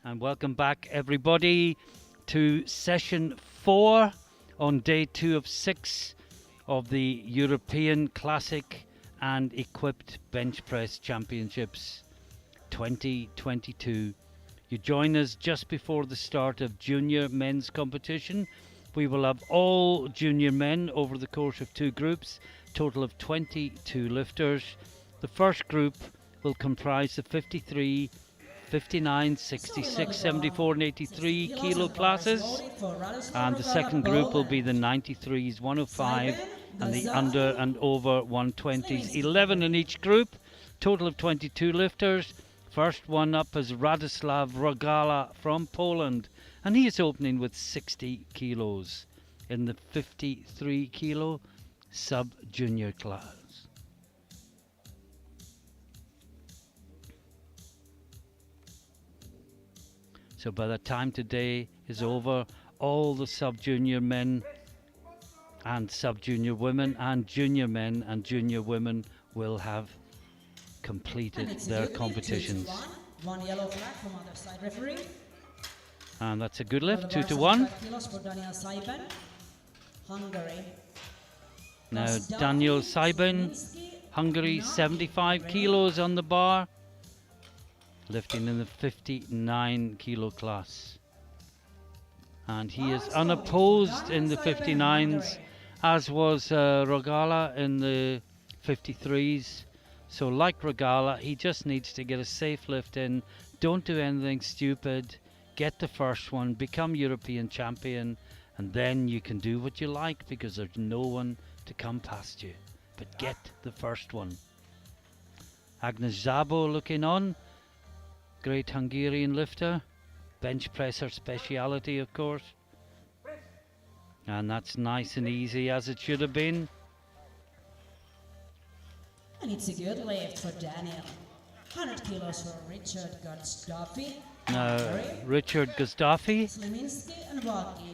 And welcome back, everybody, to session 4 on day 2 of 6 of the European Classic and Equipped Bench Press Championships 2022. You join us just before the start of junior men's competition. We will have all junior men over the course of 2 groups, total of 22 lifters. The first group will comprise the 53, 59, 66, 74 and 83 kilo classes, and the second group will be the 93s, 105 and the under and over 120s, 11 in each group, total of 22 lifters. First one up is Radoslav Rogala from Poland, and he is opening with 60 kilos in the 53 kilo sub-junior class. So by the time today is over, all the sub-junior men and sub-junior women and junior men and junior women will have completed their competitions. One yellow flag from other side referee. And that's a good lift, 2-1. Hungary. Now Daniel Saibin, Hungary, 75 kilos on the bar, lifting in the 59 kilo class. And he is unopposed in the 59s, as was Rogala in the 53s. So like Rogala, he just needs to get a safe lift in. Don't do anything stupid. Get the first one, become European champion, and then you can do what you like because there's no one to come past you. But get the first one. Agnes Zabo looking on. Great Hungarian lifter. Bench presser speciality, of course. And that's nice and easy as it should have been. And it's a good lift for Daniel. 100 kilos for Richard Gustaffi. Now, Richard Gustaffi and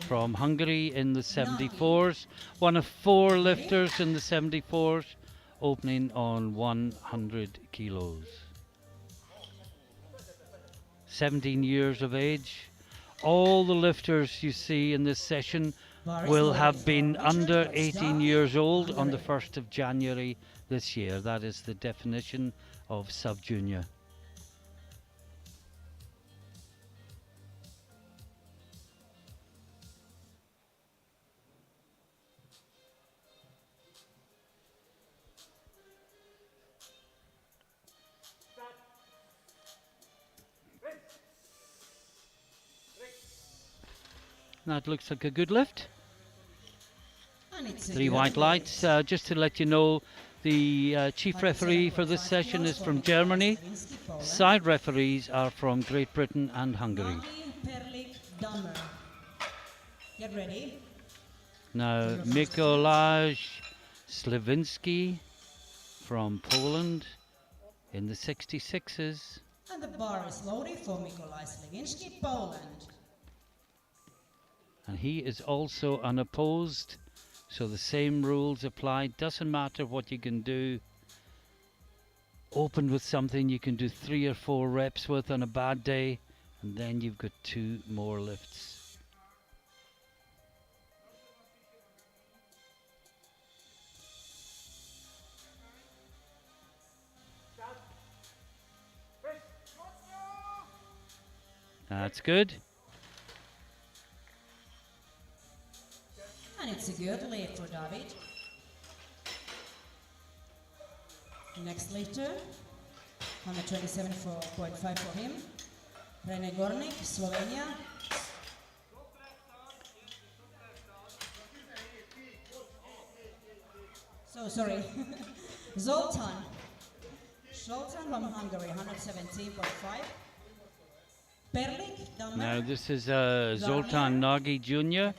from Hungary in the 74s. One of 4 lifters in the 74s, opening on 100 kilos. 17 years of age. All the lifters you see in this session will have been under 18 years old on the 1st of January this year. That is the definition of sub-junior. That looks like a good lift. 3 white lights. Just to let you know, the chief referee for this session is from Germany. Side referees are from Great Britain and Hungary. Get ready. Now, Mikołaj Sliwinski from Poland in the 66s. And the bar is loaded for Mikołaj Sliwinski, Poland. And he is also unopposed, so the same rules apply. Doesn't matter what you can do. Open with something you can do 3 or 4 reps with on a bad day, and then you've got 2 more lifts. That's good. And it's a good lift for David. Next lifter, 127.5 for him. Rene Gornik, Slovenia. So sorry, Zoltan from Hungary, 117.5. Now this is Zoltan Nagy Jr.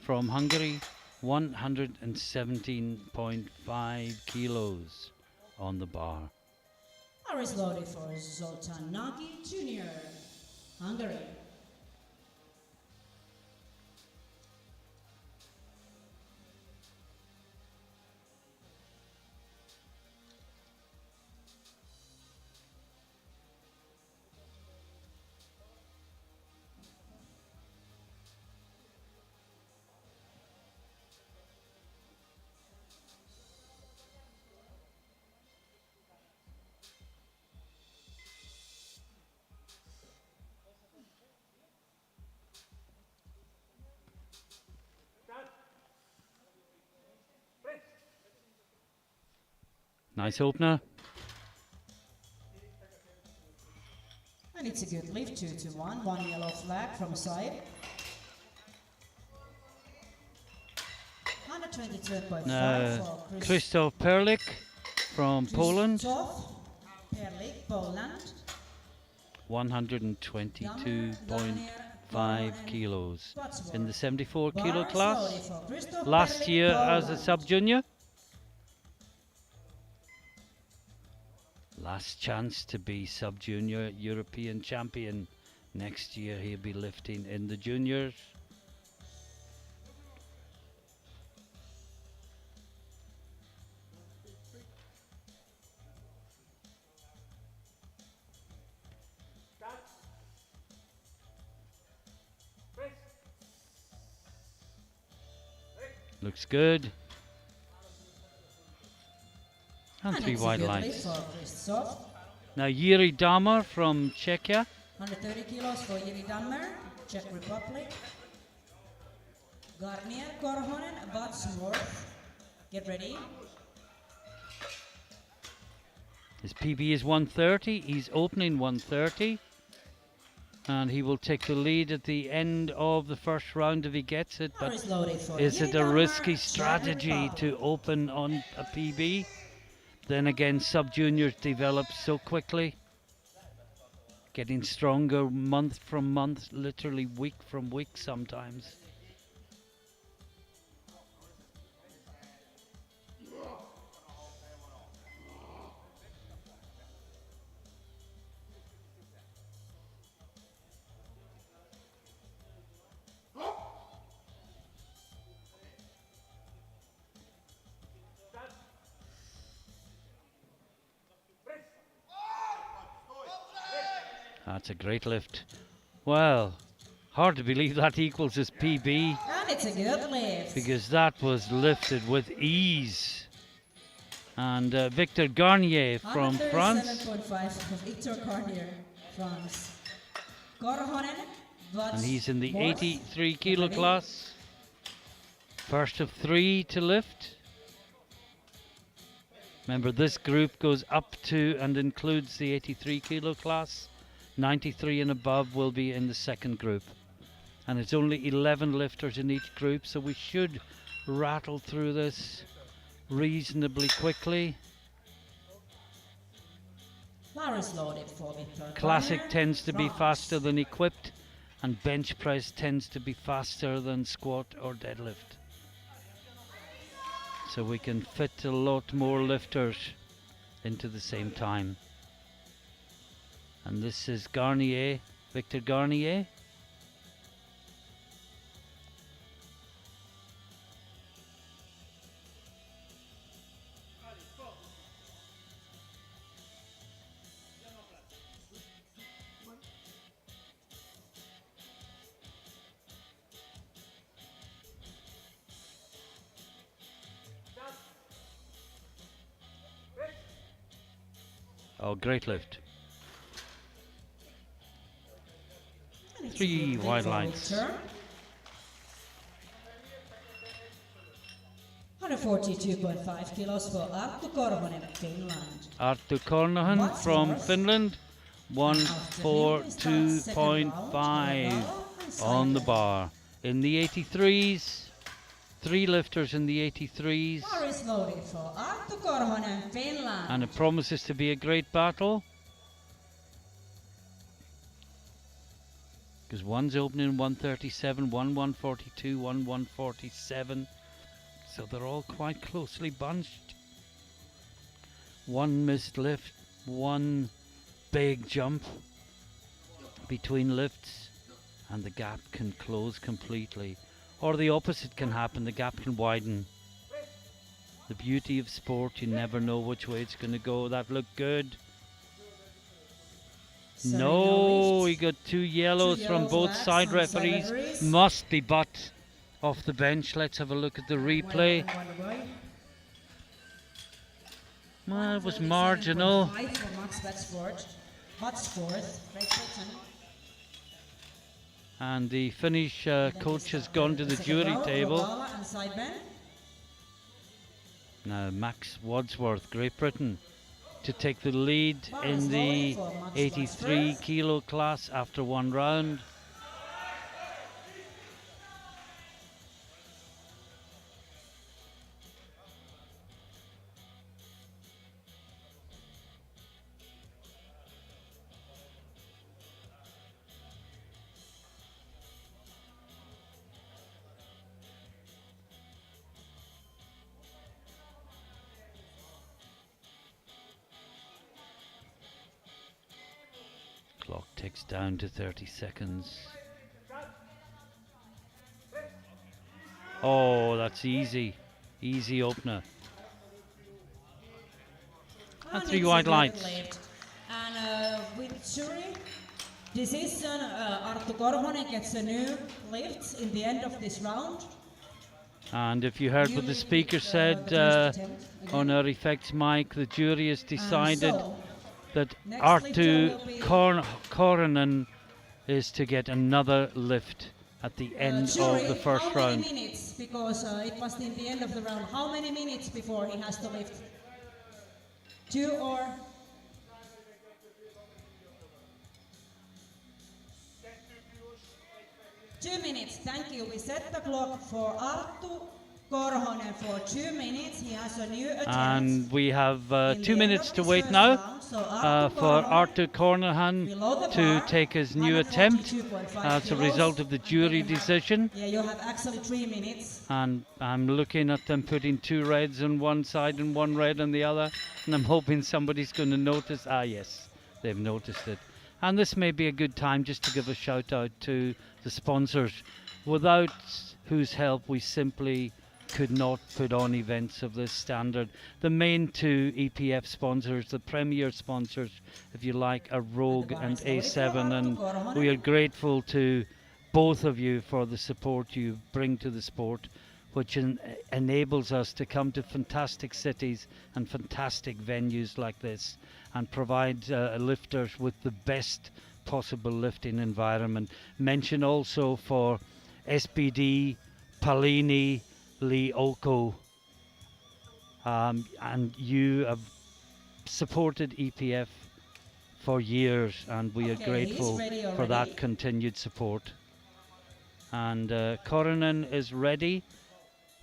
from Hungary, 117.5 kilos on the bar. Bar is loaded for Zoltan Nagy Jr., Hungary. Nice opener. And it's a good lift, 2-1. One yellow flag from side. 122.5 Now, for Krzysztof Perlik from Poland. Krzysztof Perlik, Poland. 122.5 kilos in the 74 kilo Bar class. slowly for Krzysztof Last Perlik, year as a Poland. sub-junior. Last chance to be sub-junior European champion. Next year he'll be lifting in the juniors. Looks good. And 3 it's a wide good lines. lift for Krzysztof. Now Yuri Damar from Czechia. 130 kilos for Yuri Danmer, Czech Republic. Garnier, Korhonen, Wadsworth. Get ready. His PB is 130. He's opening 130. And he will take the lead at the end of the first round if he gets it. But Is loaded for is Yuri it a Danmer, risky Czech strategy Republic. to open on a PB? Then again, sub-juniors develop so quickly. Getting stronger month from month, literally week from week sometimes. That's a great lift. Well, hard to believe that equals his PB And it's a good lift. because that was lifted with ease. And Victor Garnier from France. 137.5 for Victor Garnier, France. Korhonen, And he's in the Wadsworth. 83 kilo Ready? class. First of 3 to lift. Remember, this group goes up to and includes the 83 kilo class. 93 and above will be in the second group. And it's only 11 lifters in each group, so we should rattle through this reasonably quickly. Larry's loaded for Victor Classic Garnier, tends to be France. faster than equipped, and bench press tends to be faster than squat or deadlift. So we can fit a lot more lifters into the same time. And this is Garnier, Victor Garnier. Oh, great lift. And it's 3 a good wide lift for lines. Victor. 142.5 kilos for Arttu Korhonen, Finland. Arttu Kornonen from Wadsworth. Finland. After him, we start second round, 142.5 level and on the side bar. In the 83s, 3 lifters in the 83s. Bar is loaded for Arttu Korhonen, Finland. And it promises to be a great battle. Because one's opening 137, one 142, one 147. So they're all quite closely bunched. One missed lift, one big jump between lifts, and the gap can close completely. Or the opposite can happen, the gap can widen. The beauty of sport, you never know which way it's going to go. That looked good. Sorry, No, lift. he got 2 yellows from yellow both flags side from side referees. referees. Must be butt off the bench. Let's have a look at the replay. Well, it was marginal. 137.5 for Max Wadsworth, Great Britain. And the Finnish Then coach we has start gone to the second jury row, table. Robala and side bend. Now Max Wadsworth, Great Britain, to take the lead Bar in is loaded the for Max 83 Wadsworth. kilo class after one round. Clock ticks down to 30 seconds. Oh, that's easy. Easy opener. And three it's a white good lights. lift. And with jury decision, Arttu Korhonen gets a new lift in the end of this round. And if you heard New what the lift speaker with, said the first attempt on again. our effects mic, the jury has decided So, that next lifter Arttu will be Korhonen is to get another lift at the end jury, of the first how many round. minutes? Because it was in the end of the round. How many minutes before he has to lift? 2 or? Two minutes, thank you. We set the clock for Arttu Korhonen for 2 minutes. He has a new attempt. And we have in 2 the end minutes of to this wait first now round. So Arttu for Korhonen, Arttu Korhonen below the to bar, take his new attempt 142.5 as a kilos. result of the And then jury you have- decision. Yeah, you have actually 3 minutes. And I'm looking at them putting 2 reds on one side and 1 red on the other, and I'm hoping somebody's going to notice. Ah, yes, they've noticed it. And this may be a good time just to give a shout out to the sponsors, without whose help we simply could not put on events of this standard. The main 2 EPF sponsors, the premier sponsors, if you like, are Rogue and A7, and we are grateful to both of you for the support you bring to the sport, which enables us to come to fantastic cities and fantastic venues like this and provide lifters with the best possible lifting environment. Mention also for SBD, Palini, Lee Oko, and you have supported EPF for years, and we are grateful for that continued support. And Korhonen is ready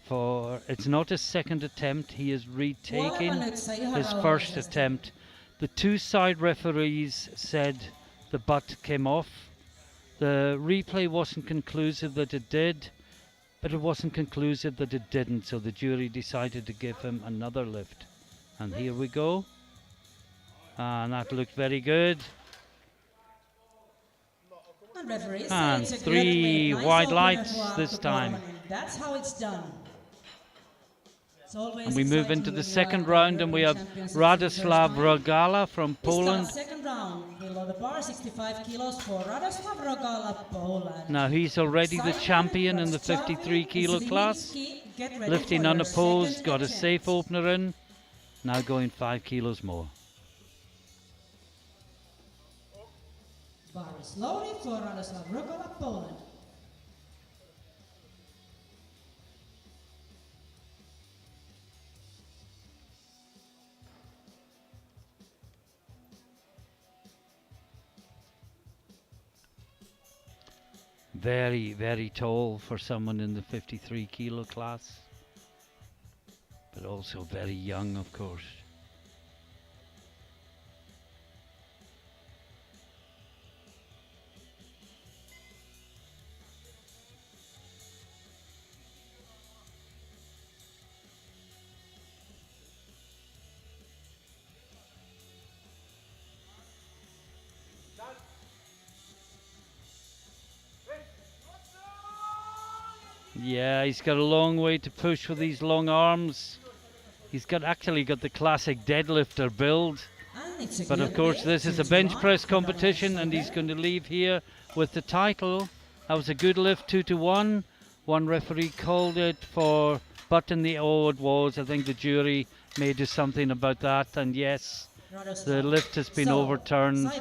for, it's not his second attempt, he is retaking his first attempt. The 2 side referees said the butt came off. The replay wasn't conclusive that it did, but it wasn't conclusive that it didn't, so the jury decided to give him another lift. And here we go. And that looked very good. And 3 wide lights this time. That's how it's done. And we move into the second round, and we have Radoslav Rogala from Poland. Second round, below the bar, 65 kilos for Radoslav Rogala, Poland. Now he's already the champion in the 53 kilo class, lifting unopposed, got a safe opener in, now going 5 kilos more. Bar is loaded for Radoslav Rogala, Poland. Very, very tall for someone in the 53 kilo class, but also very young, of course. Yeah, he's got a long way to push with these long arms. He's actually got the classic deadlifter build. But of course this is a bench press competition, and he's going to leave here with the title. That was a good lift, 2-1. One referee called it for butt in the, oh, it was. I think the jury may do something about that, and yes, the lift has been overturned.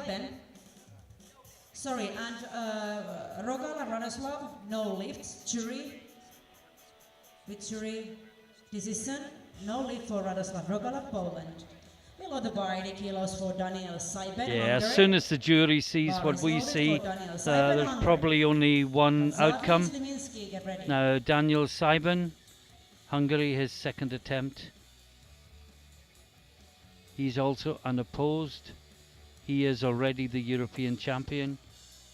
Sorry, and Rogala Radoslav, no lift, jury, with jury decision. No lift for Radoslav Rogala, Poland. Below the bar, 80 kilos for Daniel Saiben, Yeah, as Hungary. soon as the jury sees Bar what is we loaded see, for Daniel Saiben, there's Hungary. probably only one Vasilij outcome. Sliminski, get ready. Now, Daniel Saiben, Hungary, his second attempt. He's also unopposed. He is already the European champion,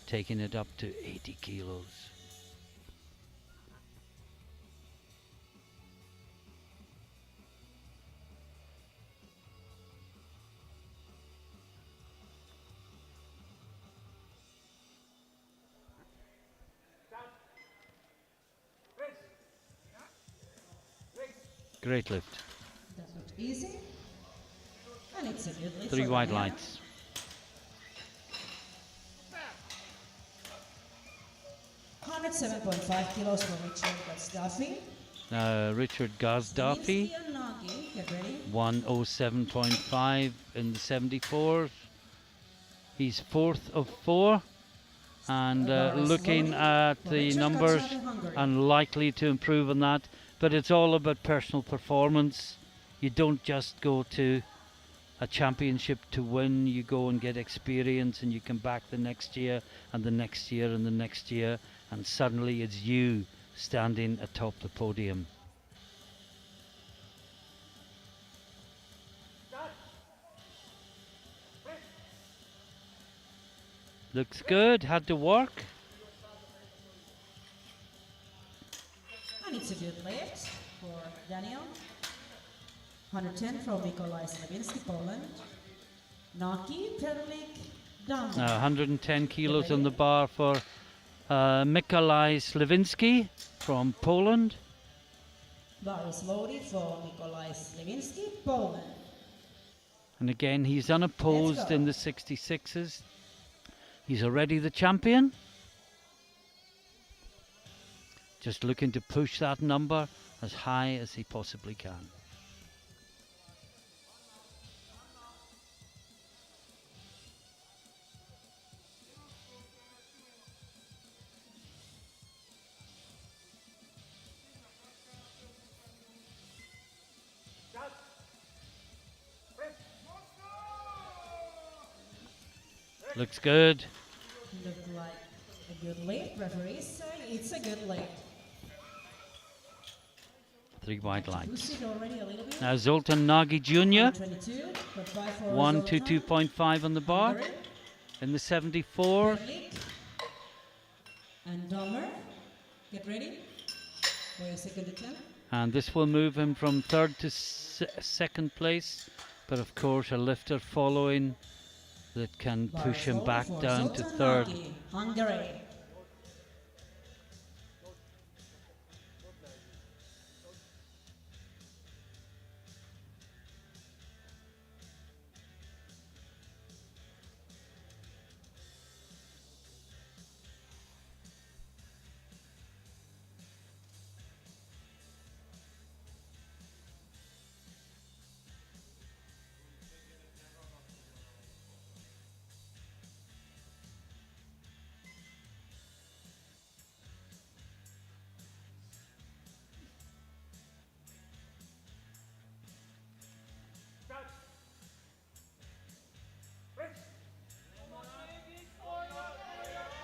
taking it up to 80 kilos. Great lift. That looked easy. And it's a good lift 3 for wide Daniel. lights. 107.5 kilos for Richard Gazdafi. Now, Richard Gazdafi, Sliminski and Nagy, get ready. 107.5 in the 74s. He's fourth of 4. And looking at the numbers, and likely to improve on that. But it's all about personal performance. You don't just go to a championship to win. You go and get experience, and you come back the next year and the next year and the next year, and suddenly it's you standing atop the podium. Looks good, had to work. And it's a good lift for Daniel. 110 from Nikolai Slavinsky, Poland. Naki, Perlik, Dama. Now 110 kilos on the bar for Nikolai Slavinsky from Poland. Bar is loaded for Nikolai Slavinsky, Poland. And again, he's unopposed in the 66s. He's already the champion. Just looking to push that number as high as he possibly can. Looks good. Looked like a good lift. Referees say it's a good lift. 3 wide Push lights. it already a little bit. Now Zoltan Nagy Jr. 122, but 5 for 1 to Zoltan. 2.5 on the bar. Hungary. In the 74, Perlik and Dahmer, get ready for your second attempt. and this will move him from third to second place. But of course, a lifter following that can Bar push him forward back for down to Zoltan third. Nagy, Hungary.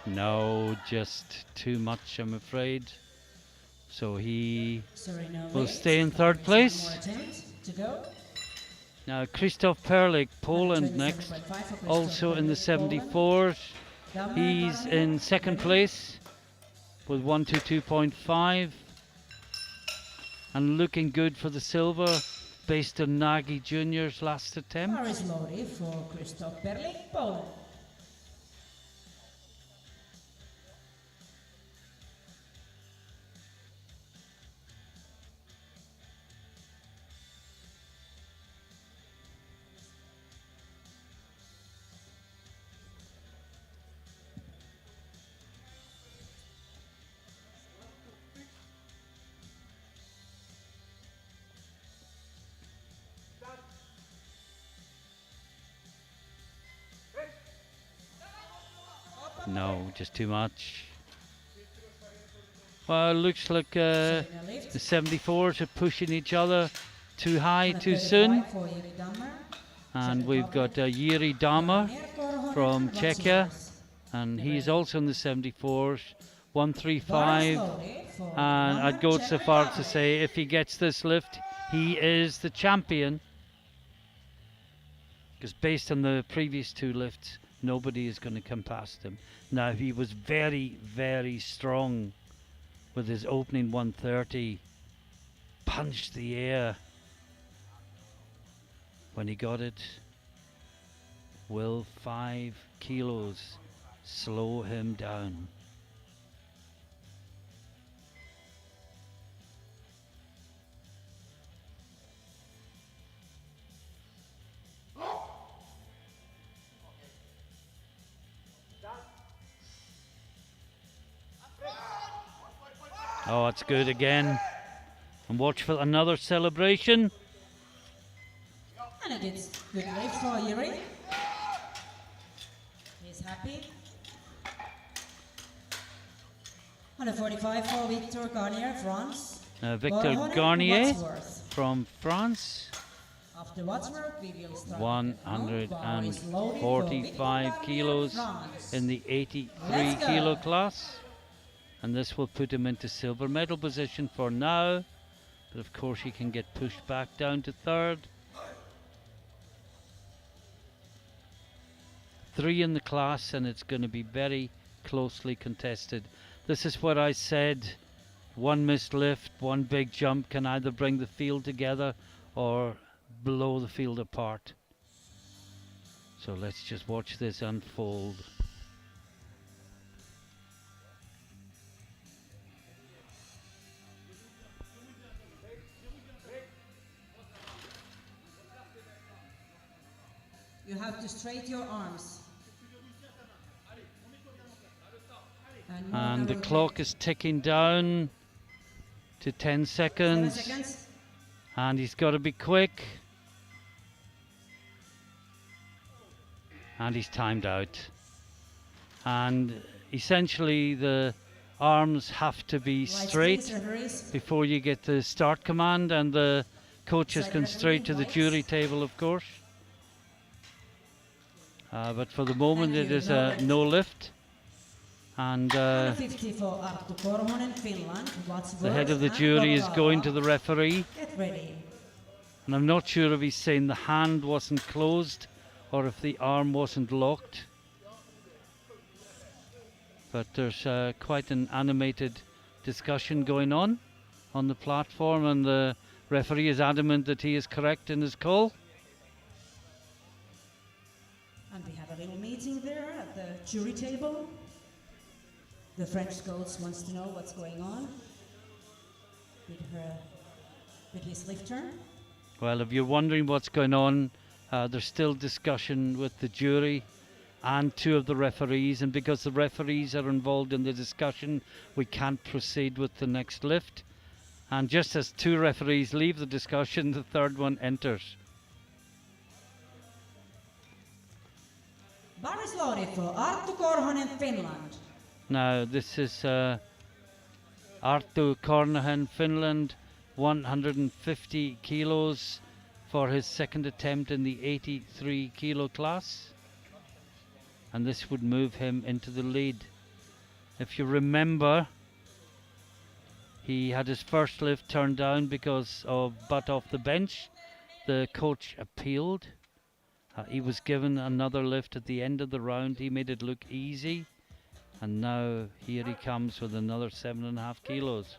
No, just too much, I'm afraid. So he Sorry, no will lift. stay in But third there's place. one more attempt to go. Now Krzysztof Perlik, Poland 127.5 next, for Krzysztof also in the Perlik, Poland. 74s. Dahmer, He's Baroniak, in second ready? place with 1 to 2.5, and looking good for the silver based on Nagy Jr.'s last attempt. Bar is loaded for Krzysztof Perlik, Poland. No, just too much. Well, it looks like Sorry, no lift. the 74s are pushing each other too high too soon. 135 for Yuri Dammer. And we've got Yuri Dama from Czechia, and he's also in the 74s, 135. And I'd go so far to say if he gets this lift, he is the champion. Because based on the previous two lifts, nobody is going to come past him. Now, he was very, very strong with his opening 130. Punched the air when he got it. Will 5 kilos slow him down? Oh, it's good again. And watch for another celebration. And a good lift for Yuri. He's happy. 145 for Victor Garnier, France. Victor Garnier from France. After Wadsworth, we will start 145 kilos in the 83 kilo class. And this will put him into silver medal position for now. But of course he can get pushed back down to third. 3 in the class, and it's going to be very closely contested. This is what I said. One missed lift, one big jump can either bring the field together or blow the field apart. So let's just watch this unfold. You have to straighten your arms. And the clock is ticking down to 10 seconds. 7 seconds. And he's got to be quick. And he's timed out. And essentially the arms have to be straight before you get the start command, and the coach has gone straight to the jury table, of course. But for the moment it is a no lift. And the head of the jury is going to the referee. Get ready. And I'm not sure if he's saying the hand wasn't closed or if the arm wasn't locked. But there's quite an animated discussion going on the platform, and the referee is adamant that he is correct in his call. And we have a little meeting there at the jury table. The French coach wants to know what's going on with his lifter. Well, if you're wondering what's going on, there's still discussion with the jury and 2 of the referees, and because the referees are involved in the discussion, we can't proceed with the next lift. And just as 2 referees leave the discussion, the third one enters. Baris loaded for Arttu Korhonen, Finland. Now this is Arttu Korhonen, Finland, 150 kilos for his second attempt in the 83 kilo class. And this would move him into the lead. If you remember, he had his first lift turned down because of butt off the bench. The coach appealed. He was given another lift at the end of the round. He made it look easy. And now here he comes with another 7.5 kilos.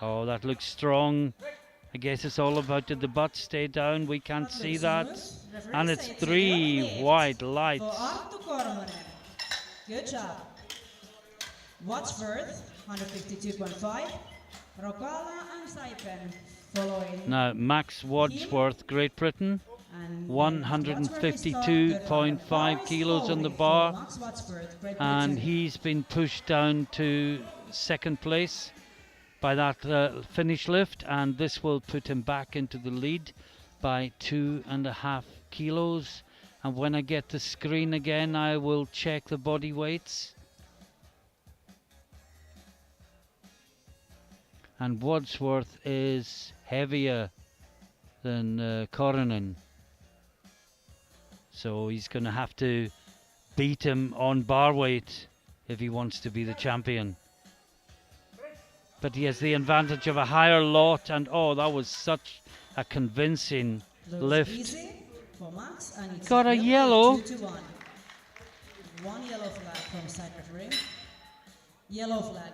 Oh, that looks strong. I guess it's all about, did the butt stay down? We can't see that. And it's 3 white lights. Good job. Wadsworth, 152.5. Rokala and Saipen following. Now, Max Wadsworth, Great Britain. 152.5 kilos on the bar, and he's been pushed down to second place by that finish lift, and this will put him back into the lead by 2.5 kilos. And when I get the screen again, I will check the body weights. And Wadsworth is heavier than Koronen. So he's going to have to beat him on bar weight if he wants to be the champion. But he has the advantage of a higher lot, and oh, that was such a convincing lift. Easy for Max, and it's Got a yellow. 2-1. One yellow flag from side referee. Yellow flag.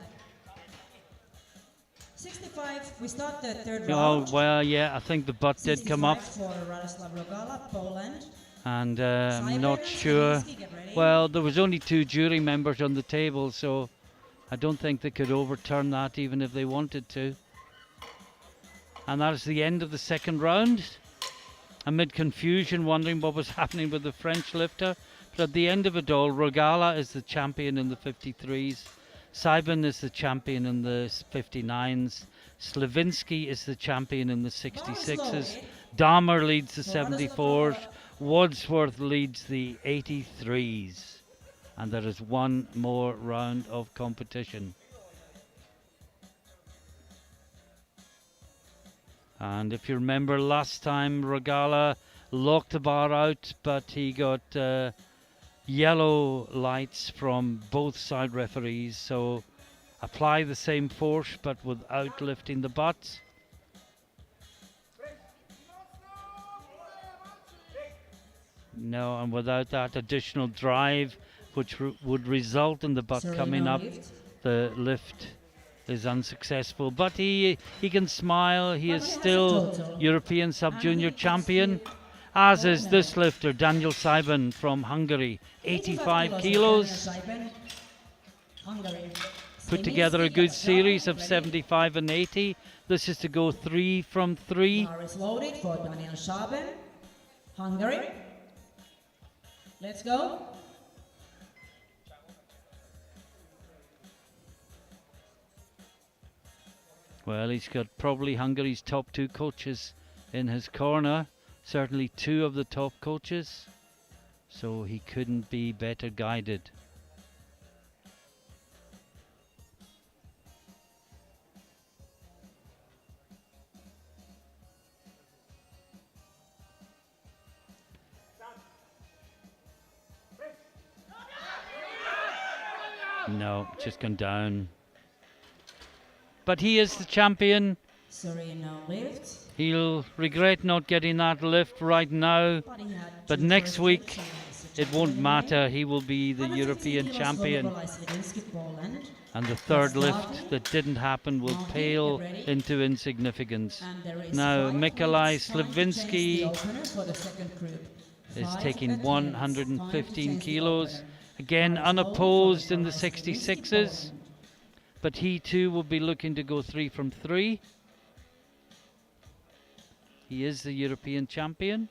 65, we start the third round. Oh, well, yeah, I think the butt did come up. For Radoslav Rogala, Poland. And I'm not sure. Slivinsky, get ready. Well, there was only 2 jury members on the table, so I don't think they could overturn that even if they wanted to. And that is the end of the second round. Amid confusion, wondering what was happening with the French lifter. But at the end of it all, Rogala is the champion in the 53s. Seiben is the champion in the 59s. Slivinsky is the champion in the 66s. Dahmer leads the 74s. Wadsworth leads the 83s. And there is one more round of competition. And if you remember last time, Rogala locked the bar out, but he got yellow lights from both side referees. So apply the same force, but without lifting the butt. No, and without that additional drive, which would result in the butt coming up, the lift is unsuccessful. But he can smile. He is still European Sub-Junior champion, as is this lifter, Daniel Seiben from Hungary, 85 kilos. Put together a good series of 75 and 80. This is to go 3 from 3. Bar is loaded for Daniel Seiben, Hungary. Let's go. Well, he's got probably Hungary's top 2 coaches in his corner. Certainly 2 of the top coaches. So he couldn't be better guided. No, just gone down. But he is the champion. Sorry, no lift. He'll regret not getting that lift right now. But next week, it won't matter. He will be the European champion. And the third lift that didn't happen will pale into insignificance. Now, Mikolai Slivinsky is taking 115 kilos. Again, unopposed in the 66s. But he too will be looking to go 3 from 3. He is the European champion.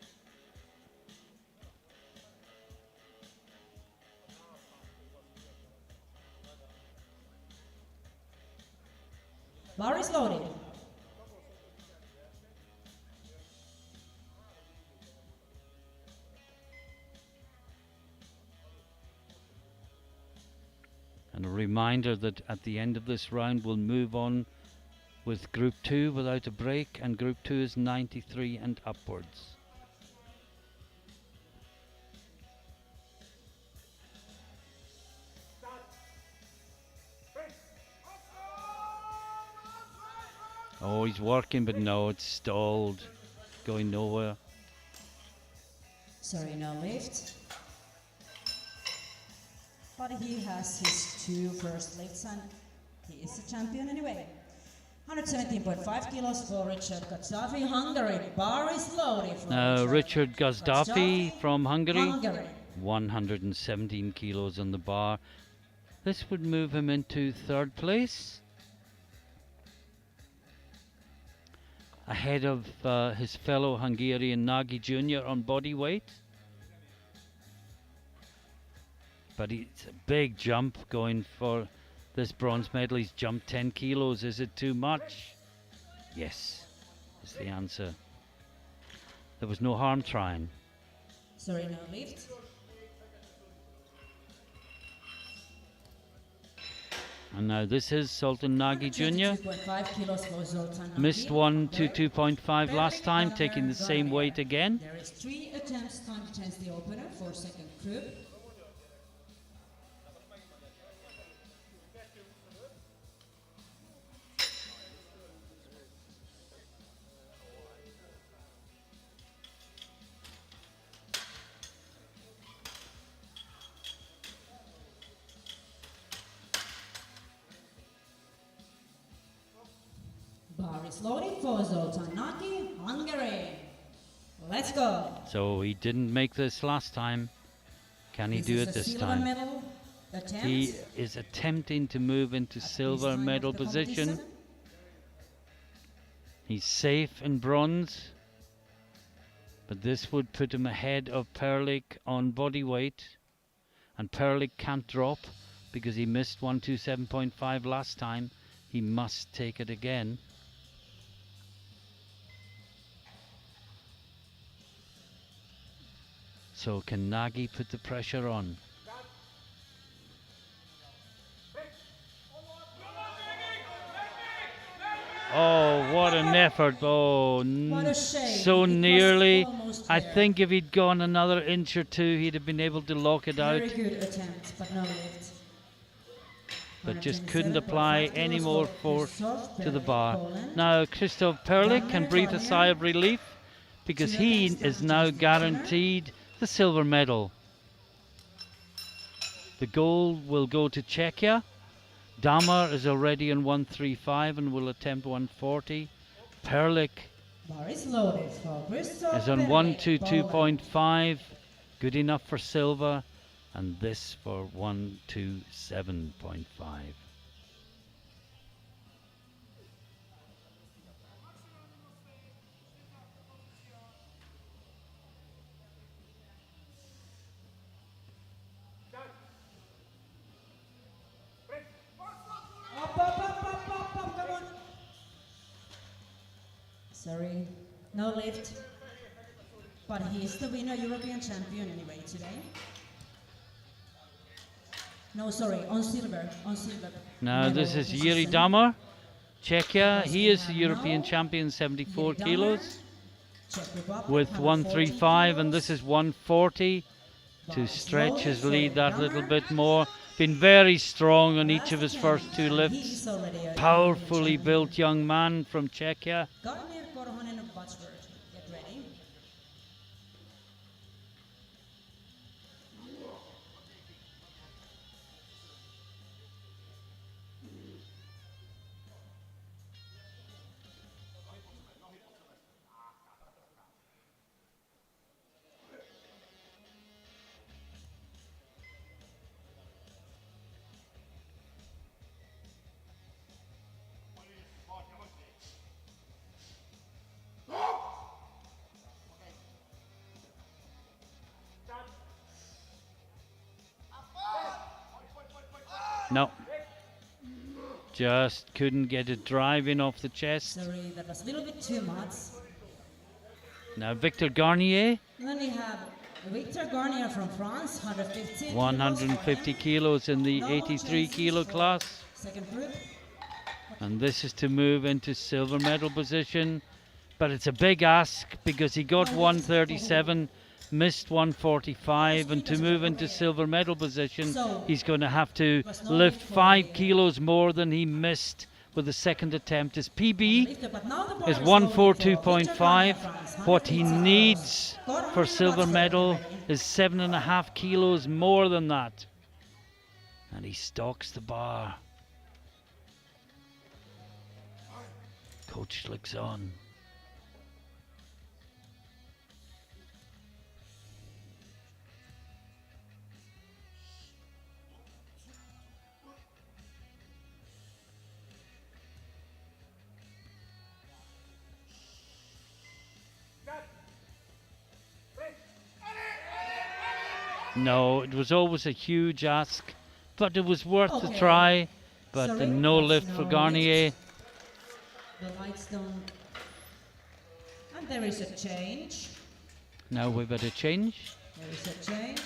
Bar is loaded. And a reminder that at the end of this round we'll move on with Group 2 without a break, and Group 2 is 93 and upwards. Oh, he's working, but no, it's stalled, going nowhere. Sorry, no lift. But he has his 2 first lifts and he is the champion anyway. 117.5 kilos for Richard Gaddafi, Hungary. Bar is loaded for Now Richard Gaddafi from Hungary, 117 kilos on the bar. This would move him into 3rd place, ahead of his fellow Hungarian Nagy Jr. on body weight. But it's a big jump going for this bronze medal. He's jumped 10 kilos. Is it too much? Yes, is the answer. There was no harm trying. Sorry, no lift. And now this is Sultan Nagy Jr. 22.5 kilos for Zoltan Nagy. Missed one to 2.5 last time, taking the same weight again. There is 3 attempts, time to change the opener for second group. Bar is loaded for Zoltan Nagy, Hungary. Let's go. So he didn't make this last time. Can he do it this time? Medal attempt. He is attempting to move into silver medal position. He's safe in bronze, but this would put him ahead of Perlik on body weight, and Perlik can't drop because he missed 127.5 last time. He must take it again. So can Nagy put the pressure on? Oh, what an effort. Oh, What a shame. so It was nearly. almost I there. think if he'd gone another inch or two, he'd have been able to lock it out. Very good attempt, but no lift. But just couldn't apply 127.5 any kilos more for force Krzysztof to the Perlik, bar. Poland. Now Krzysztof Perlik can breathe a sigh of relief because he is now guaranteed the silver medal. The gold will go to Czechia. Damar is already on 135 and will attempt 140. Perlik Bar is loaded for Krzysztof is on Perlik, Poland. 122.5, good enough for silver, and this for 127.5. Up, come on. Sorry, no lift. But he is the winner, European champion anyway today. No, sorry, on silver, Now medal this is this Yuri season. Damar, Czechia. Because He we is the have European now champion, 74 Yuri Damar, kilos, Czech Republic, with 140 135, and kilos. this is 140 Bar to is stretch loaded his for lead that Damar. little bit more. Been very strong on each of his Last first attempt, two and lifts. he's already a Powerfully European built champion. young man from Czechia. Garnier, Korhonen, and Butchford, get ready. No. Just couldn't get it driving off the chest. Sorry, that was a little bit too much. Now Victor Garnier, And then we have Victor Garnier from France, 150 150 kilos in the 83 kilo class. Second group. And this is to move into silver medal position. But it's a big ask because he got 137, missed 145, and to move into silver medal position, he's going to have to lift 5 kilos more than he missed with the second attempt. His PB is 142.5. What he needs for silver medal is 7.5 kilos more than that. And he stalks the bar. Coach looks on. No, it was always a huge ask, but it was worth the try. But Sorry, no that's lift no for lift. Garnier. The lights don't. And there is a change. Now we've had a change, There is a change.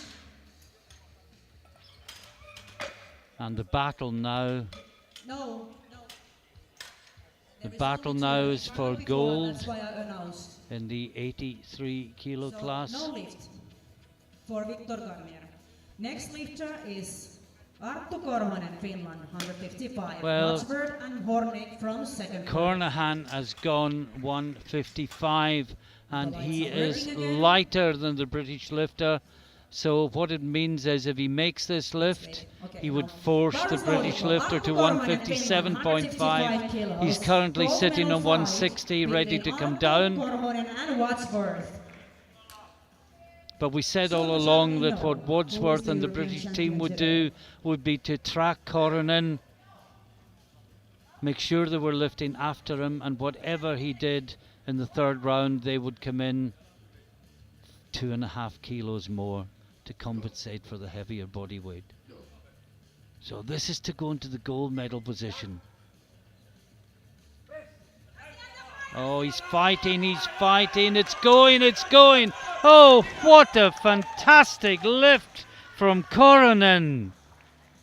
and the battle now No. The There is battle only now two. is for Before, gold that's why I announced. in the 83 kilo So, class. no lift for Victor Garnier. Next lifter is Arttu Korhonen, Finland, 155. Well, Wadsworth and Hornick from second. Cornahan has gone 155 and The he lights are is working again. lighter than the British lifter. So what it means is if he makes this lift, Okay, he would now, force the Barnes British loaded. lifter to Arttu Korhonen, Finland, 157.5. 155 kilos. He's currently Gold sitting medal on fight 160, ready to between come Arttu down. Korhonen and Wadsworth. But we said all along that what Wadsworth and the British team would do would be to track Coronan, make sure they were lifting after him, and whatever he did in the third round, they would come in 2.5 kilos more to compensate for the heavier body weight. So this is to go into the gold medal position. Oh, he's fighting, it's going. Oh, what a fantastic lift from Coronan.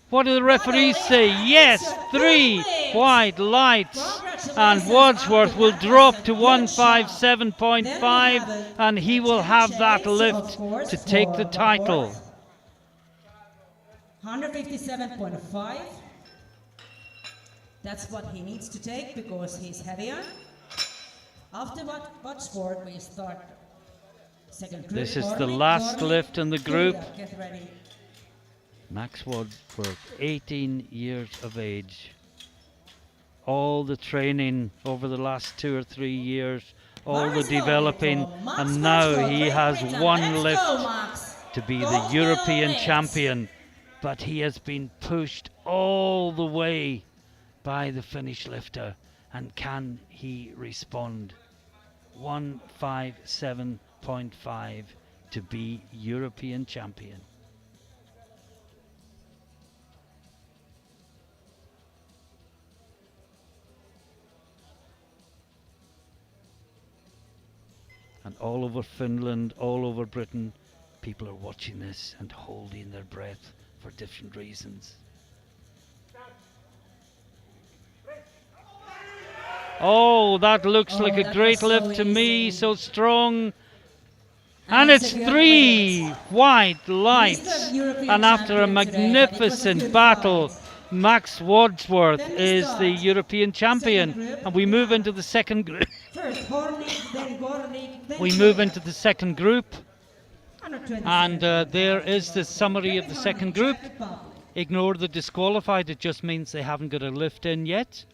What do the referees say? Yes, 3 white lights. And Wadsworth will drop to 157.5 and he will have that lift to take the title. 157.5. That's what he needs to take because he's heavier. After Wadsworth, we start second group. This is the last lift in the group. Get ready. Max Wadsworth, 18 years of age. All the training over the last 2 or 3 years, all the developing, and now he has one lift to be the European champion. But he has been pushed all the way by the Finnish lifter. And can he respond? 157.5 to be European champion. And all over Finland, all over Britain, people are watching this and holding their breath for different reasons. Oh, that looks like a great lift to me, so strong. And it's 3 white lights. And after a magnificent battle, Max Wadsworth is the European champion. And we move into the second group. We move into the second group. And there is the summary of the second group. Ignore the disqualified, it just means they haven't got a lift in yet.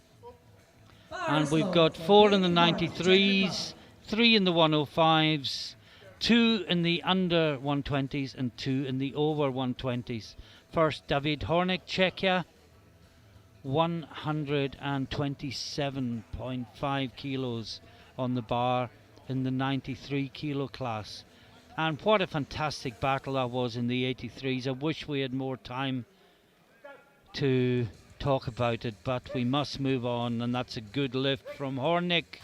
And we've got 4 in the 93s, 3 in the 105s, 2 in the under 120s and 2 in the over 120s. First, David Hornick, Czechia, 127.5 kilos on the bar in the 93 kilo class. And what a fantastic battle that was in the 83s. I wish we had more time to talk about it, but we must move on, and that's a good lift from Hornick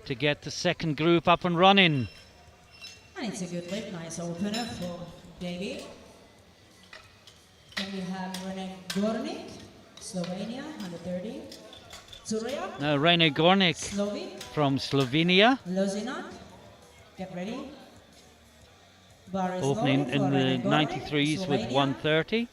to get the second group up and running. And it's a good lift, nice opener for David. Then we have Rene Gornik, Slovenia, 130. Zurjak, Now Rene Gornik Slovak, from Slovenia, Lozinak, get ready. Bar is opening low in for the Rene Gornik, 93s with Slovenia. 130.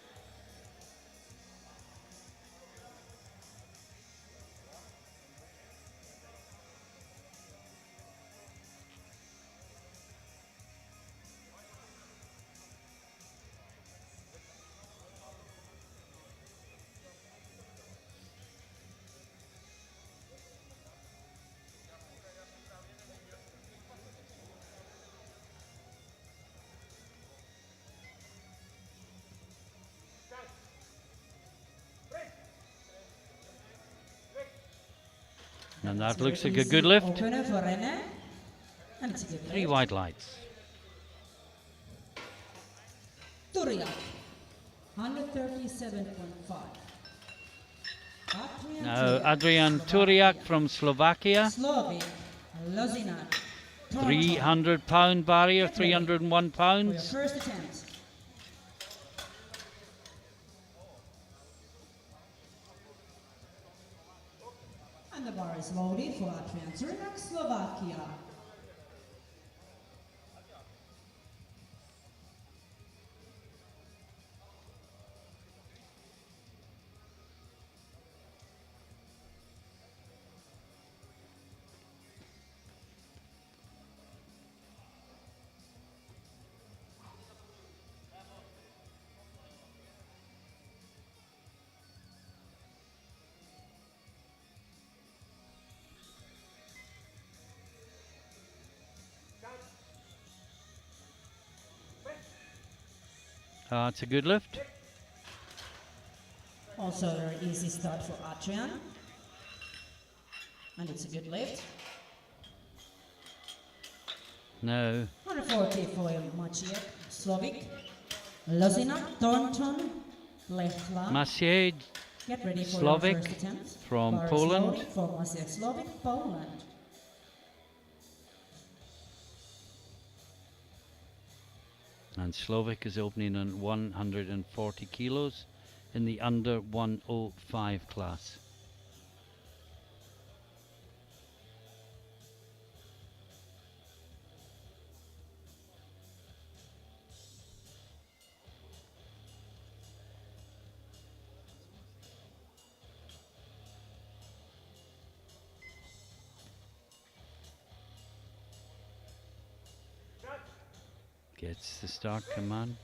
And that looks like a good lift. Opener for Rene. And it's a good 3 lift. white lights. Turjak, 137.5. Adrian Now Turjak, Adrian Slovakia. Turjak from Slovakia, Slovak, Lozinak, 300-pound barrier, 301 for your pounds. first attempt. the bar is loaded for Adrian Cernak, Slovakia. It's a good lift. Also a very easy start for Adrian. And it's a good lift. Now 140 for Maciek, Slovak, Lozina, Thornton, Lechla. Maciej Get ready for Slovak your first attempt. from Bar is Poland. loaded for Maciek, Slovak, Poland. And Slovak is opening on 140 kilos in the under 105 class. Gets the start, come on.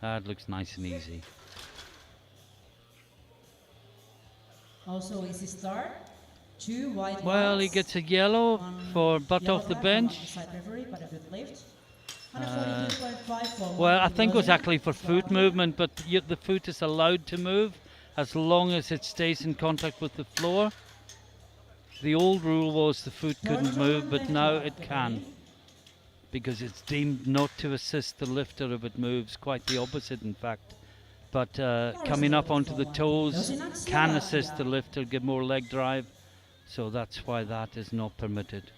It looks nice and easy. Also easy start. 2 white Well, he lights, gets a yellow one for butt yellow off the flag, bench. one side referee, but a good lift. 142.5 for Well, I Martin think it was Lozina, actually for foot Slovakia. movement, but the foot is allowed to move as long as it stays in contact with the floor. The old rule was the foot couldn't move, but now it can, because it's deemed not to assist the lifter if it moves, quite the opposite in fact. But coming up onto the toes can assist the lifter, give more leg drive, so that's why that is not permitted.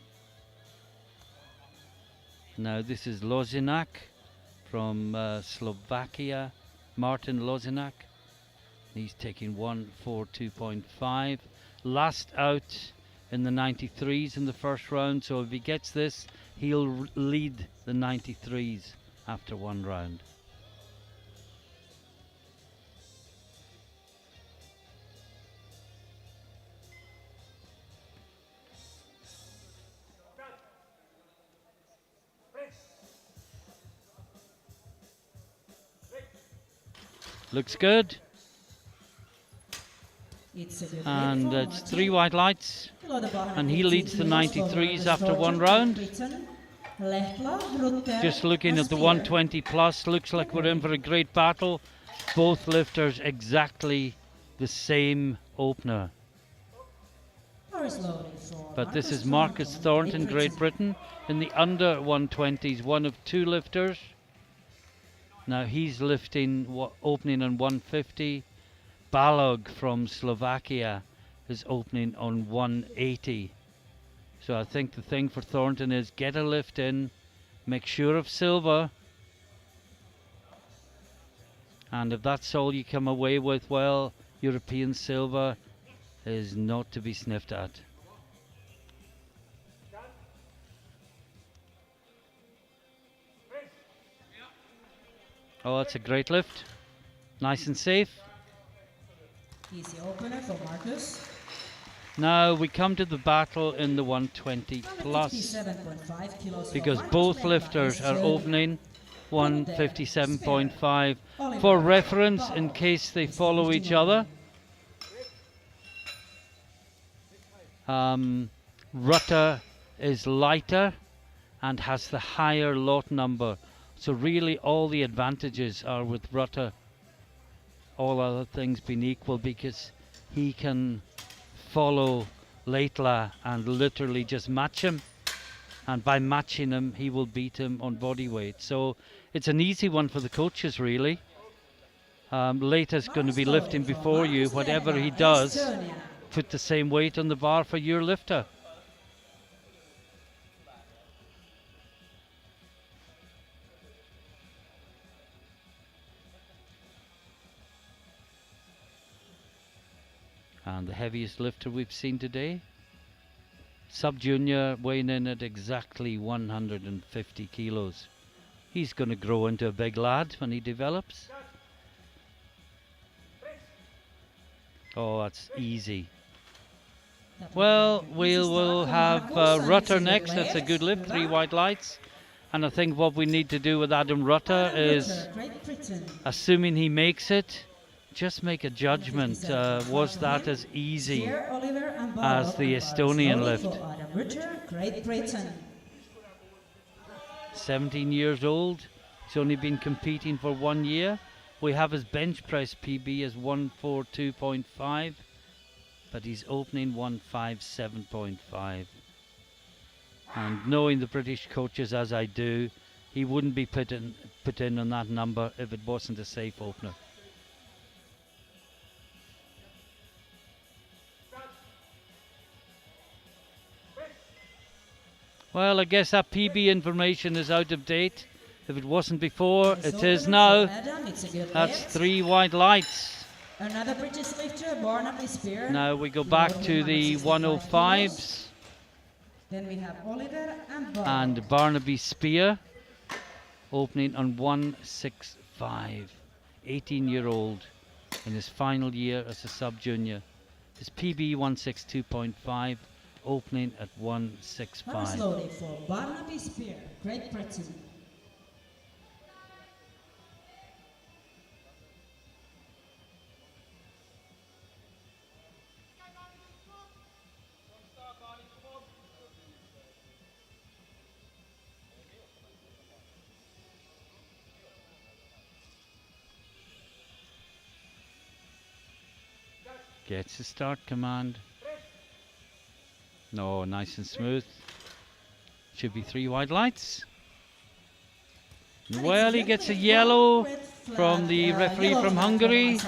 Now this is Lozinak from Slovakia, Martin Lozinak. He's taking 142.5. Last out in the 93s in the first round, so if he gets this, he'll lead the 93s after one round. Looks good. And it's 3 white lights, and he leads the 93s after one round. Just looking at the 120 plus, looks like we're in for a great battle. Both lifters exactly the same opener. But this is Marcus Thornton, Great Britain, in the under 120s, one of 2 lifters. Now he's lifting, opening on 150. Balog from Slovakia is opening on 180. So I think the thing for Thornton is get a lift in, make sure of silver, and if that's all you come away with, well, European silver is not to be sniffed at. Oh, that's a great lift. Nice and safe. Easy opener for Marcus. Now we come to the battle in the 120 plus, because both lifters are opening 157.5. For reference, in case they follow each other, Rutter is lighter and has the higher lot number. So really all the advantages are with Rutter, all other things being equal, because he can follow Leitla and literally just match him, and by matching him he will beat him on body weight. So it's an easy one for the coaches really. Leitla's going to be lifting before you. Whatever he does, put the same weight on the bar for your lifter. And the heaviest lifter we've seen today. Sub-junior weighing in at exactly 150 kilos. He's going to grow into a big lad when he develops. Oh, that's easy. Well, we'll have Rutter next. That's a good lift, 3 white lights. And I think what we need to do with Adam Rutter is, assuming he makes it, just make a judgment. Was that as easy as the Estonian lift? 17 years old. He's only been competing for 1 year. We have his bench press PB as 142.5, but he's opening 157.5. And knowing the British coaches as I do, he wouldn't be put in on that number if it wasn't a safe opener. Well, I guess that PB information is out of date. If it wasn't before, it is now. That's 3 white lights. Another British lifter, Barnaby Spear. Now we go back to the 105s. Then we have Oliver and Barnaby Spear opening on 165. 18-year-old in his final year as a sub-junior. His PB 162.5, opening at 165. Slowly for Barnaby Spear, Great Britain. Gets a start command. No, nice and smooth. Should be 3 white lights. Well, he gets a yellow from the referee from Hungary.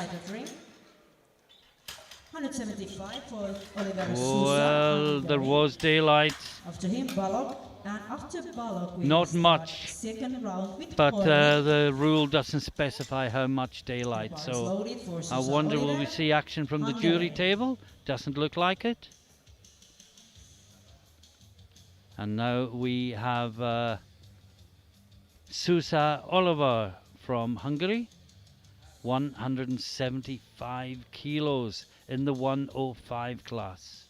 175 for Oliver Well, there was daylight. After him, Balog. And after Balog, we not much, second round with but the rule doesn't specify how much daylight. So I wonder, will we see action from the jury table? Doesn't look like it. And now we have Susa Oliver from Hungary, 175 kilos in the 105 class.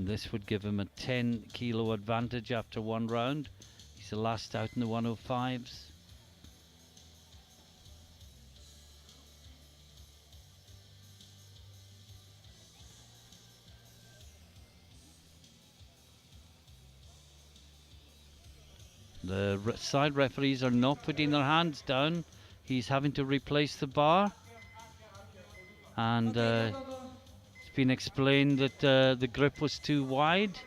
This would give him a 10 kilo advantage after 1 round. He's the last out in the 105s. The side referees are not putting their hands down. He's having to replace the bar. And it's been explained that the grip was too wide,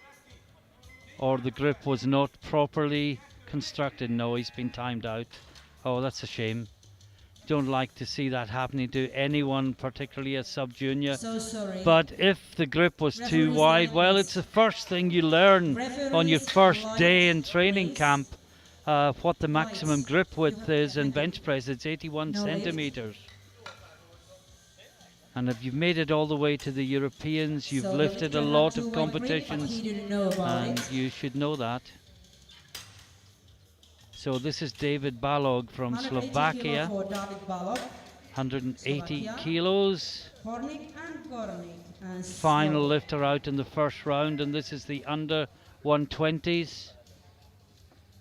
or the grip was not properly constructed. No, he's been timed out. Oh, that's a shame. Don't like to see that happening to anyone, particularly a sub-junior. So sorry. But if the grip was too wide, well, it's the first thing you learn on your first day in training camp, what the maximum grip width is in bench press. It's 81 centimeters. And if you've made it all the way to the Europeans, you've lifted a lot of competitions, and you should know that. So this is David Balog from Slovakia, 180 kilos. Final lifter out in the first round, and this is the under 120s.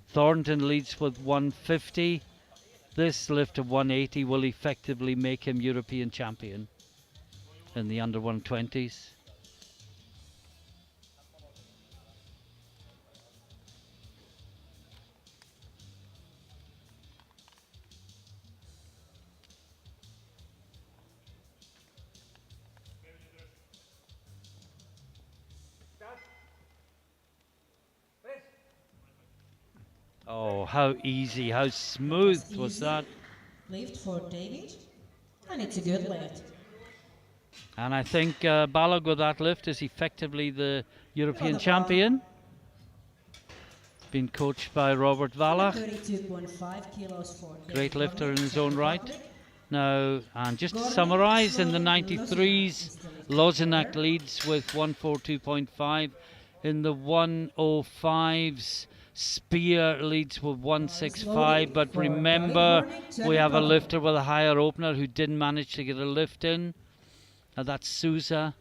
Thornton leads with 150. This lift of 180 will effectively make him European champion in the under 120s. Oh, how easy, how smooth was that? Lift for David, and it's a good lift. And I think Balog with that lift is effectively the European champion. been coached by Robert Vallach. 32.5 kilos for Great David lifter in Lovely, his Czech own right. Republic. Now, and just to Gordon summarise, in the Sloan 93s, is the lead Lozinak holder. leads with 142.5. In the 105s, Spear leads with 165. But remember, we have a lifter with a higher opener who didn't manage to get a lift in. Now that's Sousa.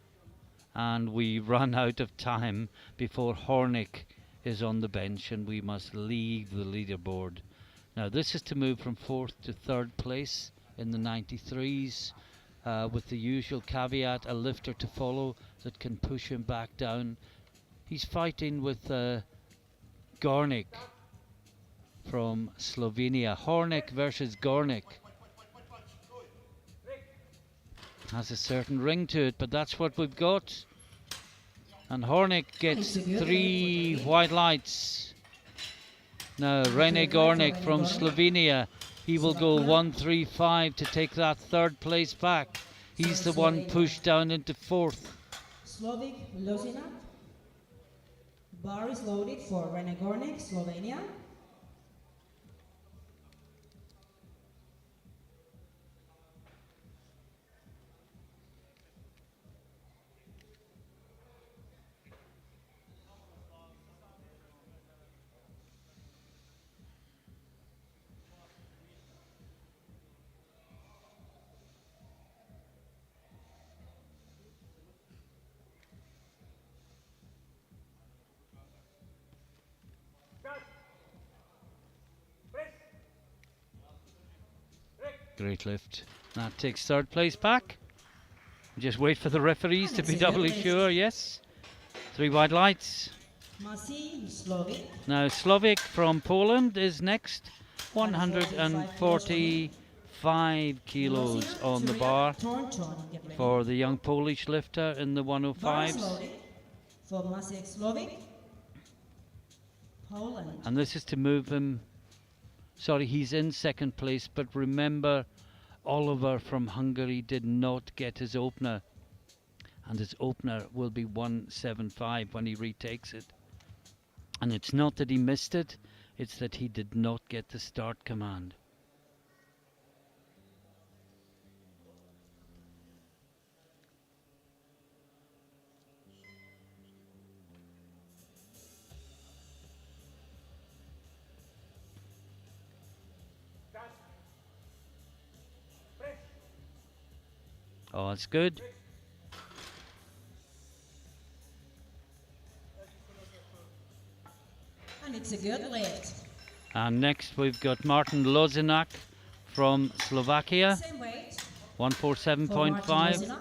And we run out of time before Hornick is on the bench and we must leave the leaderboard. Now this is to move from 4th to 3rd place in the 93s, with the usual caveat, a lifter to follow that can push him back down. He's fighting with Gornik from Slovenia. Hornick versus Gornik. Has a certain ring to it, but that's what we've got. And Hornick gets 3 white lights. Now Rene Gornik from Slovenia, he will go 135 to take that 3rd place back. He's the one pushed down into 4th. Slovik Lozinak. Bar is loaded for Rene Gornik, Slovenia. Great lift. That takes 3rd place back. Just wait for the referees to be doubly sure. Yes. 3 white lights. Maciej Slovik. Now Slovik from Poland is next. 145 kilos on the bar for the young Polish lifter in the 105s. For Maciej Slovik. Poland. And this is to move him. Sorry, he's in 2nd place, but remember, Oliver from Hungary did not get his opener, and his opener will be 175 when he retakes it. And it's not that he missed it, it's that he did not get the start command. Oh, that's good. And it's a good lift. And next we've got Martin Lozinak from Slovakia. Same weight. 147.5.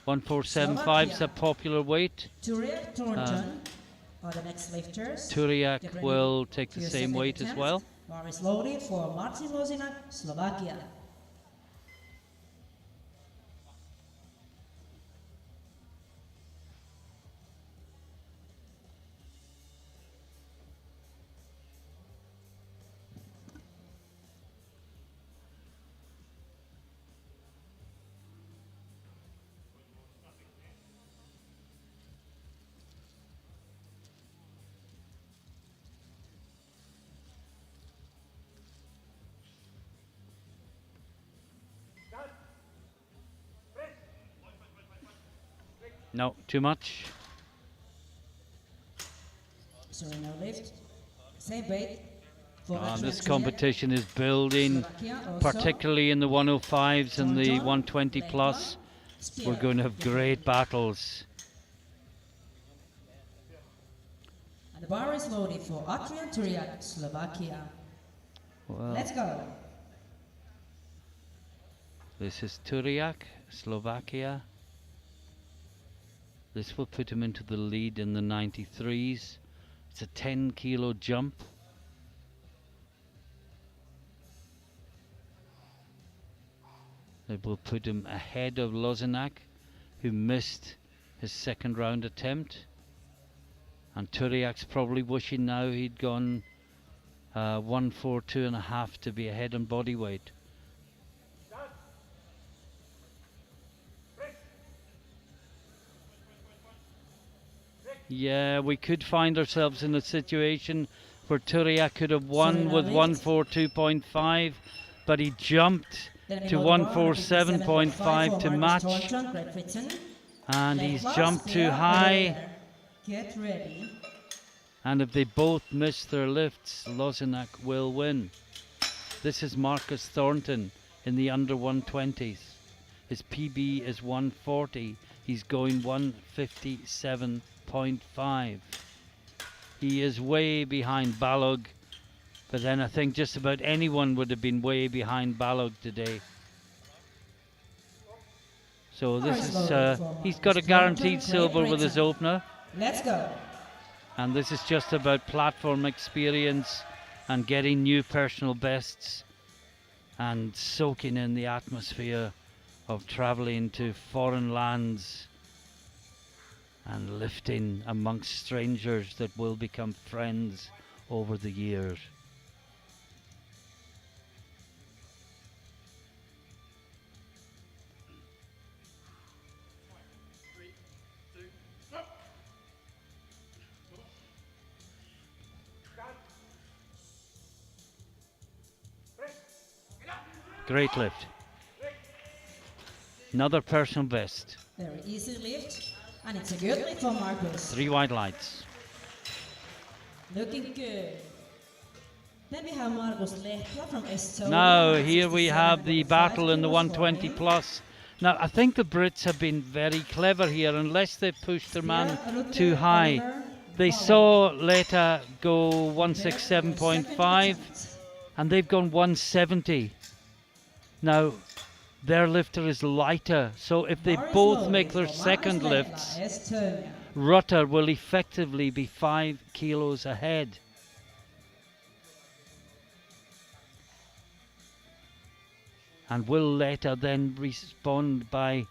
147.5 is a popular weight. Turiak Thornton are the next lifters. Turiak will take the same weight as well. Bar is loaded for Martin Lozinak, Slovakia. No, too much. Sorry, no lift. Same weight. This competition is building, particularly in the 105s and the 120 plus. We're going to have great battles. And the bar is loaded for Adrian Turiak, Slovakia. Well, Let's go. this is Turiak, Slovakia. This will put him into the lead in the 93s. It's a 10 kilo jump. It will put him ahead of Lozinak, who missed his 2nd round attempt. And Turiak's probably wishing now he'd gone 142.5 to be ahead on body weight. Yeah, we could find ourselves in a situation where Turia could have won Sorry, with Alex. 142.5, but he jumped Then we to know the bar, 147.5 to for match, Marcus Thornton, Great Britain. and Left he's class, jumped they too are high. there. Get ready. And if they both miss their lifts, Lozenak will win. This is Marcus Thornton in the under 120s. His PB is 140. He's going 157.5. He is way behind Balog, but then I think just about anyone would have been way behind Balog today. So this is, he's got a guaranteed silver with his opener. Let's go. And this is just about platform experience and getting new personal bests and soaking in the atmosphere of traveling to foreign lands and lifting amongst strangers that will become friends over the years. Great lift. Another personal best. Very easy lift, and it's a good lift for Marcus. 3 white lights. Looking good. Then we have Marcus Lehtola from Estonia. Now here we have the 67.5 battle in the kilos for 120 him. plus. Now I think the Brits have been very clever here, unless they pushed their man too high. They saw Leta go 167.5 and they've gone 170. Now their lifter is lighter, so if they both make their second lifts, Rutter will effectively be 5 kilos ahead. And will Leta then respond by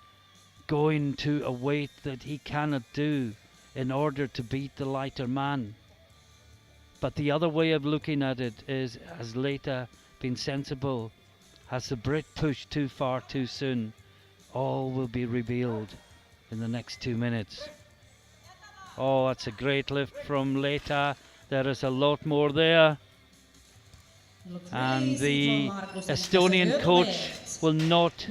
going to a weight that he cannot do in order to beat the lighter man? But the other way of looking at it is, has Leta been sensible? Has the Brit pushed too far too soon? All will be revealed in the next 2 minutes. Oh, that's a great lift from Leta. There is a lot more there. And the Estonian coach will not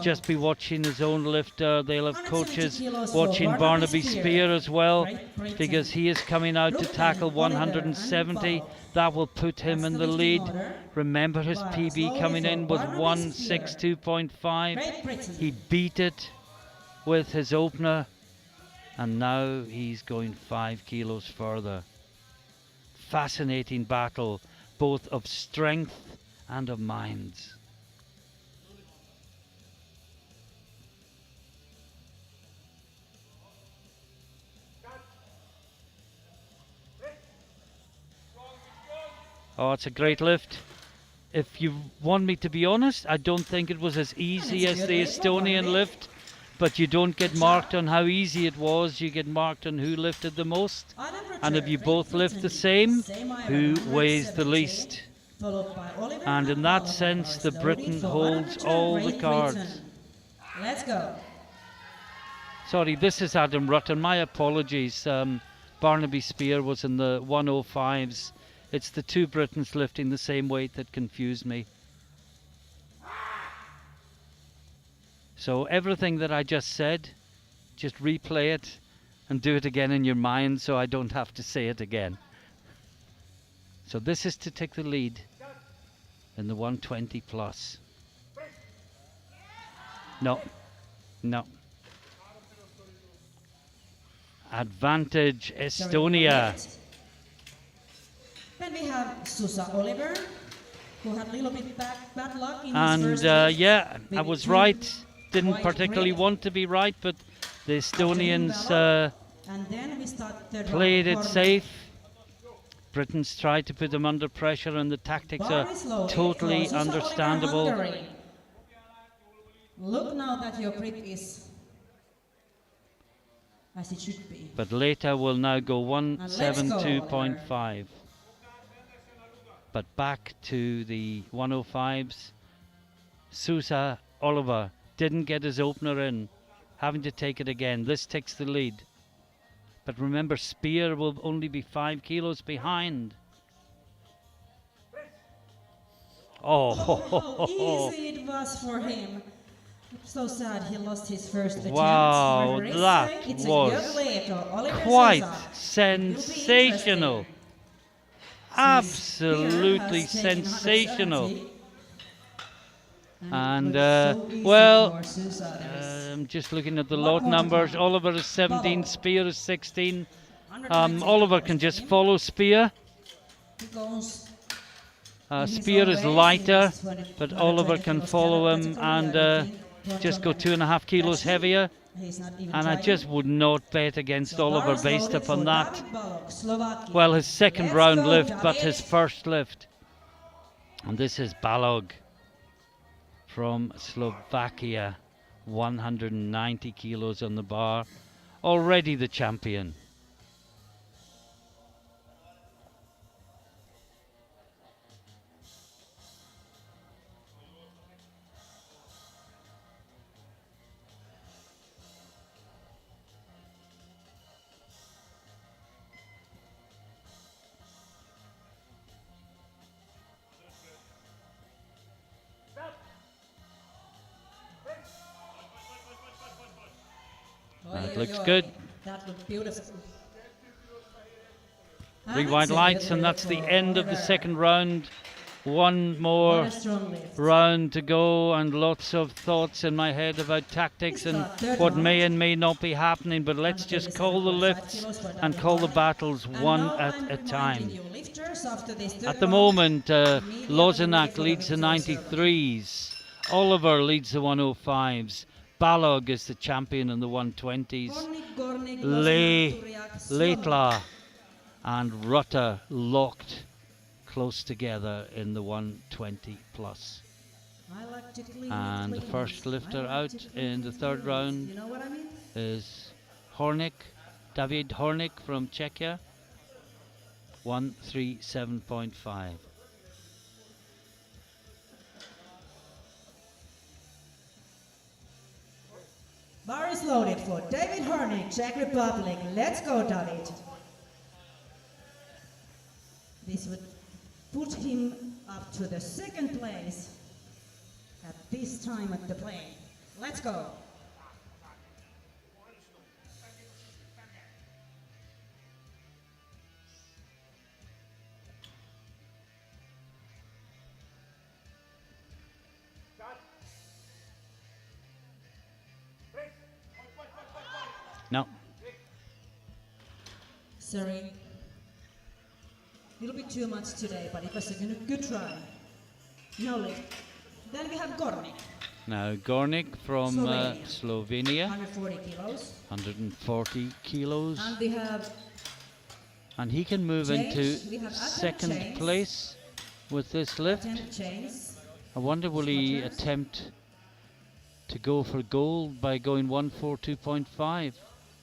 just be watching his own lifter. They'll have coaches watching Barnaby Spear as well, because he is coming out to tackle 170. That will put him in the lead. Remember his PB coming in was 162.5. He beat it with his opener, and now he's going 5 kilos further. Fascinating battle, both of strength and of minds. Oh, it's a great lift. If you want me to be honest, I don't think it was as easy as the Estonian lift, but you don't get marked on how easy it was, you get marked on who lifted the most. And if you both lift the same, who weighs the least? And in that sense, the Briton holds all the cards. Let's go. Sorry, this is Adam Rutter. My apologies. Barnaby Spear was in the 105s. It's the two Britons lifting the same weight that confused me. So everything that I just said, just replay it and do it again in your mind so I don't have to say it again. So this is to take the lead in the 120 plus. No, no. Advantage Estonia. Then we have Susa Oliver, who had a little bit bad luck in his And first lift. yeah, I Maybe was two right. Didn't white particularly red. want to be right, but the Estonians And then we start the played it corner. safe. Britons tried to put them under pressure, and the tactics are Bar is loaded totally for Susa Oliver, understandable. Hungary. Look now that your grip is as it should be. But Leta will now go let's go, 172.5. But back to the 105s. Susa Oliver didn't get his opener in, having to take it again. This takes the lead. But remember, Spear will only be 5 kilos behind. Oh, how easy it was for him. So sad he lost his first attempt. wow, Referee that saying it's a was good lead to Oliver quite Sousa. It will be sensational. interesting. Absolutely Spear has taken sensational. 170, And it looks so easy well, for Sousa. There is I'm just looking at the lot lot more to numbers. come. Oliver is 17, Follow. Spear is 16. 120 Oliver kilos can for just him. follow Spear. He goes in his Spear own is way. lighter, He is 20 but 120 Oliver can kilos follow him category. I and don't think just go John 2.5 kilos catch him. heavier. He's not even And I trying. just would not bet against So Oliver bars based loaded upon for that. David Balog, Slovakia. Well, his second Let's round go, lift, but David. his first lift. And this is Balog from Slovakia, 190 kilos on the bar, already the champion. That looks good. That looked beautiful. 3 white lights, and that's the end of the second round. One more What a strong lift. round to go, and lots of thoughts in my head about tactics and what may and may not be happening. But let's just call the lifts and call the battles one at a time. At the moment, Lozenak leads the 93s. Oliver leads the 105s. Balog is the champion in the 120s. Leitla and Rutter locked close together in the 120 plus. And the first lifter out in the third round is Hornik, David Hornik from Czechia, 137.5. Bar is loaded for David Hornick, Czech Republic. Let's go, David. This would put him up to the second place at this time at the plane. Let's go. No. Sorry. Little bit too much today, but it was a good try. No lift. Then we have Gornik, Now Gornik from Slovenia, 140 kilos. 140 kilos. And we have And he can move James. into We have Adam second James. place with this lift. attempt chains. I wonder will he Spotters. attempt to go for gold by going 142.5.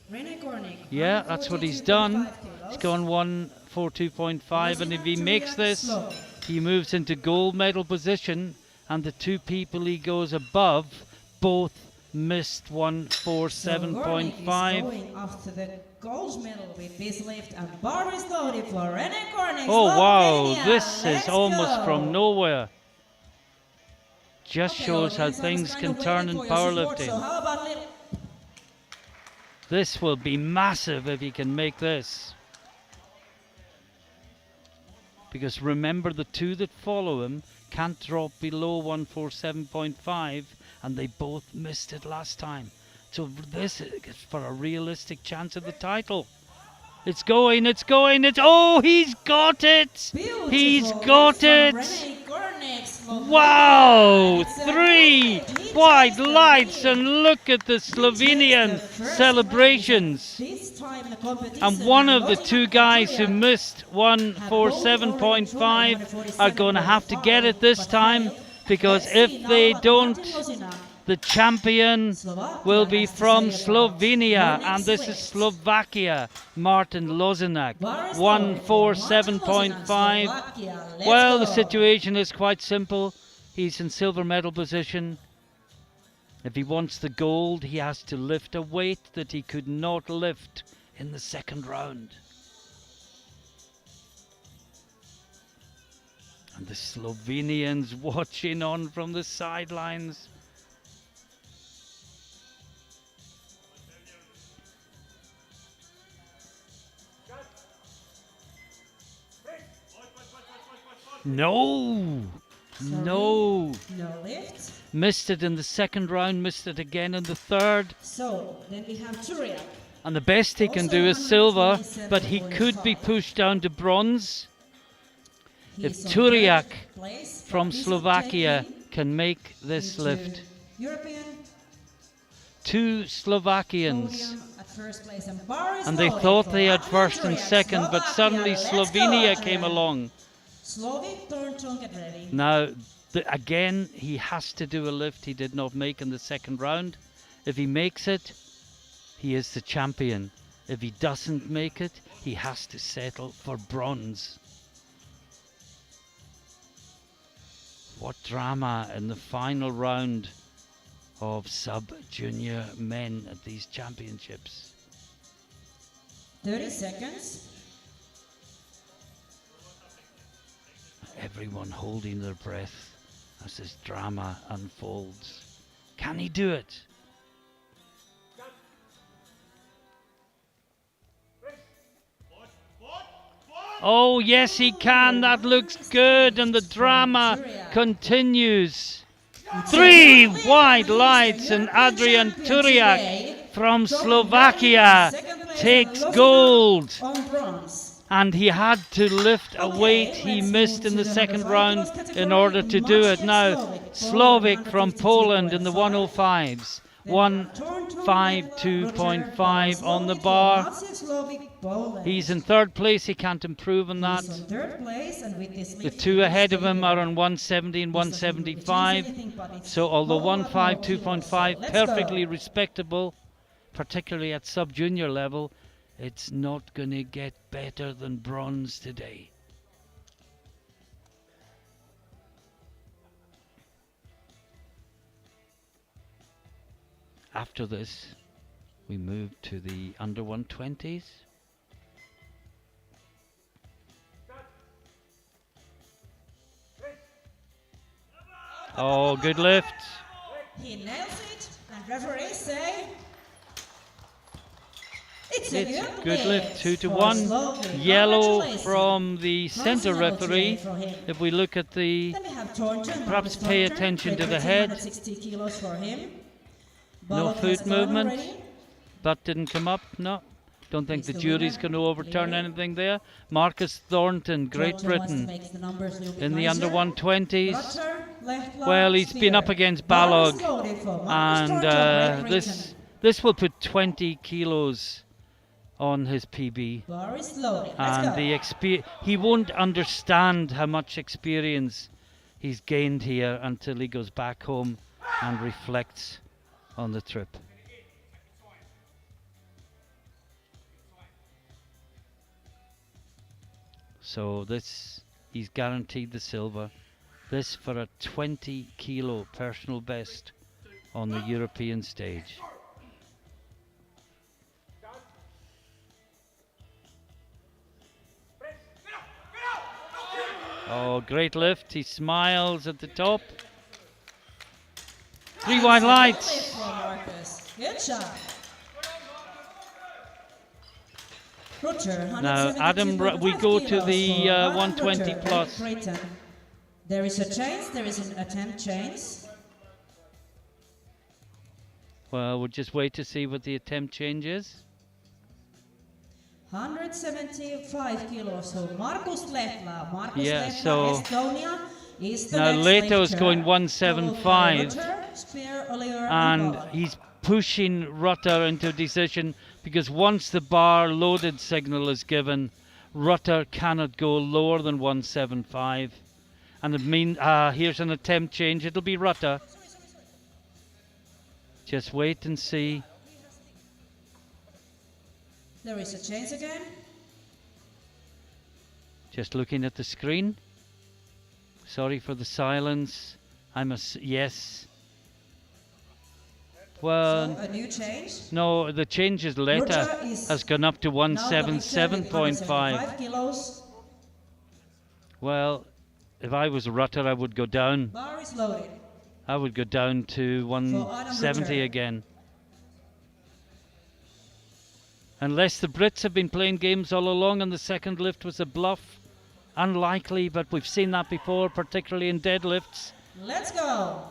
Rene Gornik. Yeah, that's what he's done. 142.5 kilos. He's gone 142.5, and if he makes this, Slow. he moves into gold medal position, and the two people he goes above both missed So Gornik is 147.5. going after the gold medal with this lift, and bar is loaded for Rene Gornik. Oh wow, Slovenia. this Let's is almost go. from nowhere. Just Okay, shows how audience, I was things kind can of turn in waiting for your support, powerlifting. So how about little? This will be massive if he can make this. Because remember, the two that follow him can't drop below 147.5, and they both missed it last time. So this is for a realistic chance of the title. It's going, it's going, it's... Oh, he's got it! Beautiful He's lift got from it! Rene Gornik, Slovenia. Wow! It's a 3 good. He white takes the lights, lead. and look at the He takes the Slovenian first celebrations. place this time in the competition. And one of the Lozenak two guys who Julia missed have both already 147.5 are going to have to get it this time, because if they don't, the champion will be from Slovenia, and this is Slovakia, Martin Lozenak, 147.5. Well, the situation is quite simple. He's in silver medal position. If he wants the gold, he has to lift a weight that he could not lift in the second round. And the Slovenians watching on from the sidelines. No! No! No lift. Missed it in the second round, missed it again in the third. So then we have Turiak. And the best he can Also do is silver, but he 127.5. could be pushed down to bronze. If He's on Turiak third place, from but he's Slovakia taking can make this into lift. European Two Slovakians. podium at first place, and bar is And they loaded thought for they had Adnan first and Turiak, second, but Slovakia. suddenly Let's go, Slovenia Adnan. came along. Slovi, turn, get ready. Now, again, he has to do a lift he did not make in the second round. If he makes it, he is the champion. If he doesn't make it, he has to settle for bronze. What drama in the final round of sub-junior men at these championships. 30 seconds. Everyone holding their breath as this drama unfolds. Can he do it? Oh yes he can, that looks good, and the drama continues. 3 wide lights, and Adrian Turiak from Slovakia takes gold. On bronze. And he had to lift a weight he missed in the second round in order to do it. Now, Slovak from Poland in the 105s. 152.5 on the bar. He's in third place, he can't improve on that. The two ahead of him are on 170 and 175. So although 152.5 perfectly respectable, particularly at sub-junior level, it's not going to get better than bronze today. After this, we move to the under 120s. Oh, good lift. He nails it, and referees say it's It's a a good lift, 2 to for 1. Slovak. Yellow Congratulations. from the center Nice yellow referee. today for him. If we look at the, Then we have Thornton, perhaps Magnus pay Thornton, attention to the weight head. 160 kilos for him. No Balog foot has gone movement. already. Butt didn't come up, no. Don't think He's the the jury's winner. going to overturn Clear. anything there. Marcus Thornton, Great Thornton wants to Britain, make the numbers a little bit in the under nicer. 120s. Rutter, left leg, Well, he's been spear. up against Bar is Balog, loaded for Marcus and Thornton, Great this will put 20 kilos on his PB. Bar is loaded. Let's And go. he won't understand how much experience he's gained here until he goes back home and reflects on the trip. So this, he's guaranteed the silver. This for a 20 kilo personal best on the European stage. Oh, great lift. He smiles at the top. 3 wide lights. For Marcus. Good shot. Rutter, Now, Adam, we go to the 120 plus. There is a change, there is an attempt change. Well, we'll just wait to see what the attempt change is. 175 kilos, so Markus Lehtla. Markus Yeah, Lehtla, so Estonia, is the now next Leto's lifter, going followed by 175, Rutter, Spear, Oliver, and Balog. he's pushing Rutter into a decision, because once the bar loaded signal is given, Rutter cannot go lower than 175. And it means, here's an attempt change, it'll be Rutter. Just wait and see. There is a change again. Just looking at the screen. Sorry for the silence. Yes. Well, So a new change. no, the changes later Roger is has gone up to now the victor with 177.5. 175 kilos. Well, if I was Rutter, I would go down. Bar is loaded. I would go down to 170 Rutter. again. Unless the Brits have been playing games all along and the second lift was a bluff. Unlikely, but we've seen that before, particularly in deadlifts, Let's go.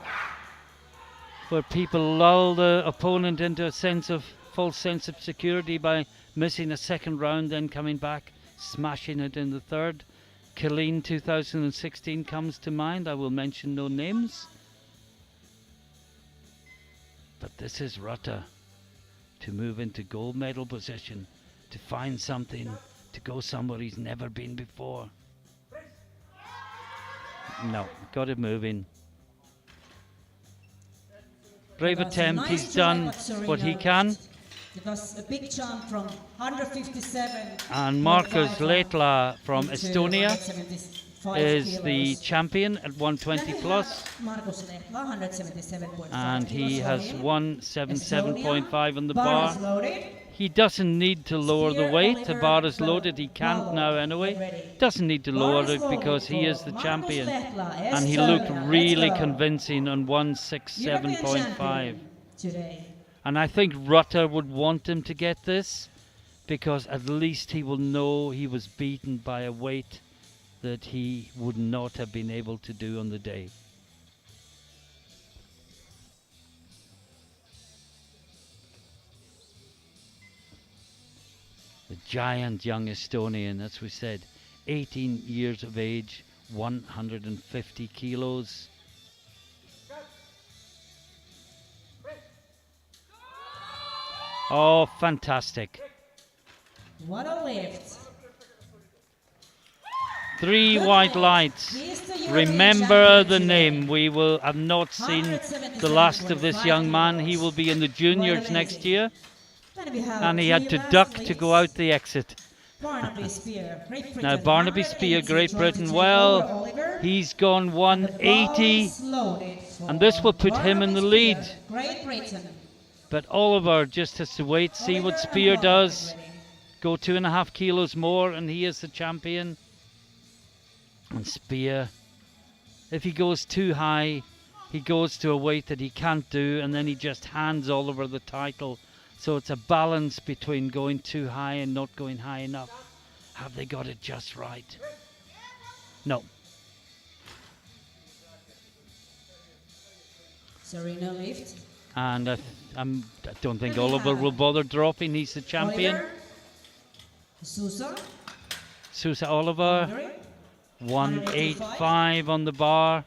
where people lull the opponent into a false sense of security by missing a second round, then coming back, smashing it in the third. Killeen 2016 comes to mind. I will mention no names. But this is Rutter to move into gold medal position, to find something, to go somewhere he's never been before. No, got it moving. Brave That's a attempt, nice he's try, done but Serena what he can. It was a big jump from 157. And Markus Lehtla from into Estonia 175 is the kilos. champion at 120 plus. Markus Lehtla, 177.5 And he kilos has for him. 177.5 on the Bar is bar. loaded. He doesn't need to lower the Spear, weight. The Oliver, bar is Bell, loaded. He can't Bravo. now Get anyway. ready. Doesn't need to Bar lower is it because he loaded is the for champion. Markus Lehtla, And he looked Estonia. really Let's go. convincing on European 167.5. champion today. And I think Rutter would want him to get this because at least he will know he was beaten by a weight that he would not have been able to do on the day. The giant young Estonian, as we said, 18 years of age, 150 kilos. Oh, fantastic. What a lift. 3 Good white lift. lights. He's the European Remember champion the today. name. We will have not seen the last of this young man. He will be in the juniors Quite next amazing. year. Then we have And he had to three duck last to go lifts. out the exit. Barnaby Spear, Great Britain. Now Barnaby Spear, 180, Great trying to Britain. take Well, over Oliver. he's gone And the ball 180. is loaded for And this will put him in the Barnaby lead. Spear, Great Britain. But Oliver just has to wait, see what Oliver and Spear Barnaby does. ready. Go 2.5 kilos more and he is the champion. And Spear, if he goes too high, he goes to a weight that he can't do and then he just hands Oliver the title. So it's a balance between going too high and not going high enough. Have they got it just right? No. Serena lift. And I don't think Then we Oliver have will bother dropping. He's the champion. Oliver. Sousa. Sousa Oliver, Hungary. 185 on the bar.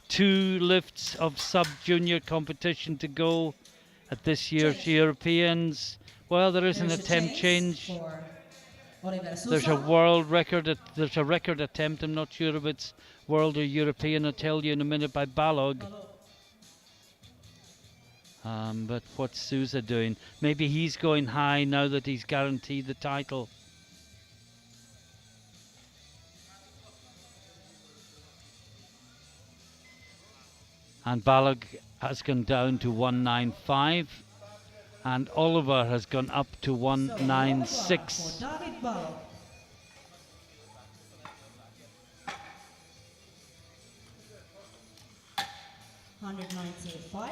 2 lifts of sub-junior competition to go at this year's Change. Europeans. Well, there is an There's a attempt change. for Oliver Sousa. There's a world record. There's a record attempt. I'm not sure if it's world or European. I'll tell you in a minute by Balog. But what's Sousa doing? Maybe he's going high now that he's guaranteed the title. And Balog has gone down to 195. And Oliver has gone up to 196. For David Balog. $195.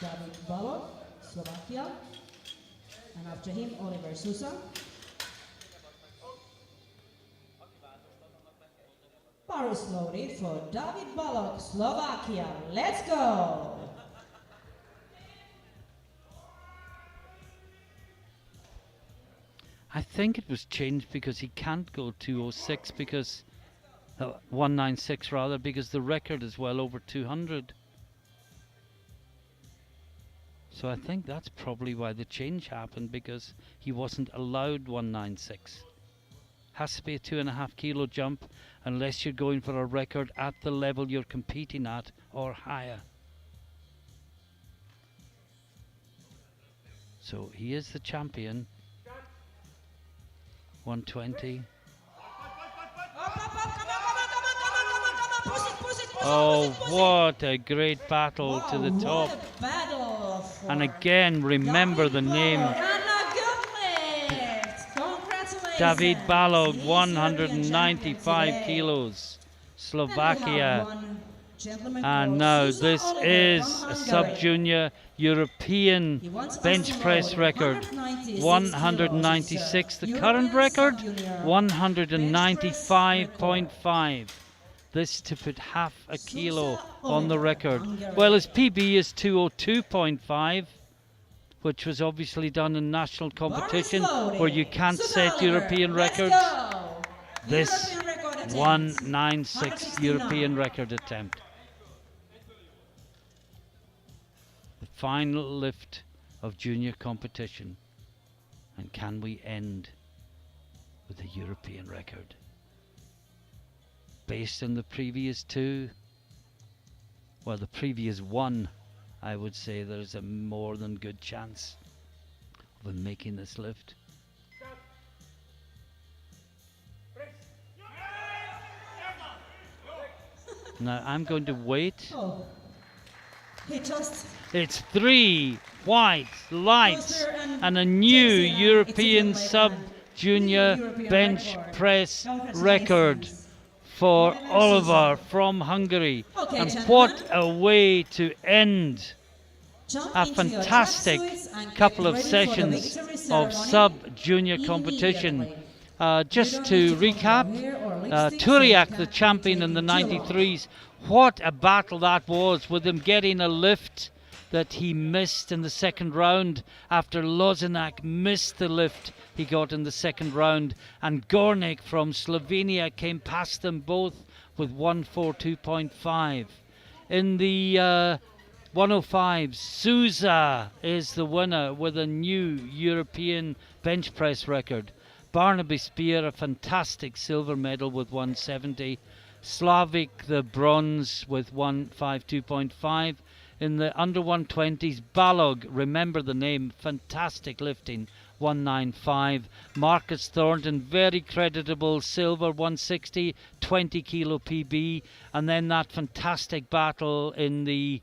David Balog, Slovakia. And after him, Oliver Sousa. Bar is loaded for David Balog, Slovakia. Let's go! I think it was changed because he can't go 206 because 196 rather, because the record is well over 200. So I think that's probably why the change happened, because he wasn't allowed 196. Has to be a 2.5 kilo jump unless you're going for a record at the level you're competing at or higher. So he is the champion. 120. Up, come on, push it, Oh, what a great battle to the top. What a battle for And again, remember the name. And a good lift. Congratulations. David Balog, He's 195 European champion today. kilos, And we have Slovakia. one gentleman And called now Susa this Oliver is from a Hungary. sub-junior European He wants us bench to press know record. 196 196. The kilos. current European record, sub-junior bench press 195.5. This to put half a Susa kilo on the Oliver, record. Hungary. Well, his PB is 202.5, which was obviously done in national competition where you can't Susa set Oliver, European let's records. go. This European record attempt. 196 169. European record attempt. The final lift of junior competition. And can we end with a European record? Based on the previous two, well, the previous one, I would say there's a more than good chance of him making this lift. Now I'm going to wait. Oh. He just It's 3 white lights goes there and a new takes it, and European it's a good sub-junior New European bench record. press Congratulations. record for Oliver Oliver Susa. from Hungary. Okay, And gentlemen. what a way to end jump a into your fantastic tracksuits and get couple of ready for the sessions victory of ceremony sub-junior competition. immediately. Just You don't to need to put recap, your hair or lipstick, so Turiak, it the can't be champion in the taking too long. 93s, what a battle that was, with him getting a lift that he missed in the second round after Lozenak missed the lift he got in the second round, and Gornik from Slovenia came past them both with 142.5. In the 105s, Souza is the winner with a new European bench press record. Barnaby Spear, a fantastic silver medal with 170. Slavik, the bronze with 152.5. In the under 120s, Balog, remember the name, fantastic lifting, 195. Marcus Thornton, very creditable silver, 160, 20 kilo PB. And then that fantastic battle in the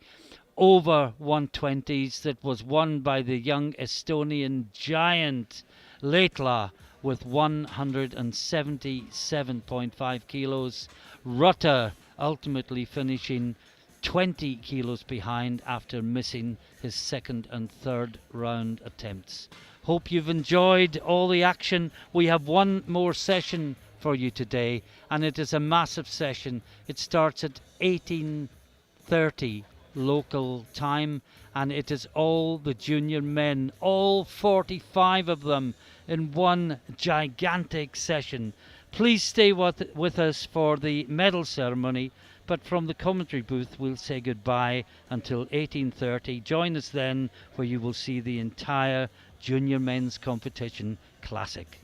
over 120s that was won by the young Estonian giant Leitla with 177.5 kilos. Rutter ultimately finishing 20 kilos behind after missing his second and third round attempts. Hope you've enjoyed all the action. We have one more session for you today, and it is a massive session. It starts at 18:30 local time, and it is all the junior men, all 45 of them in one gigantic session. Please stay with us for the medal ceremony, but from the commentary booth we'll say goodbye until 18:30. Join us then, where you will see the entire junior men's competition classic.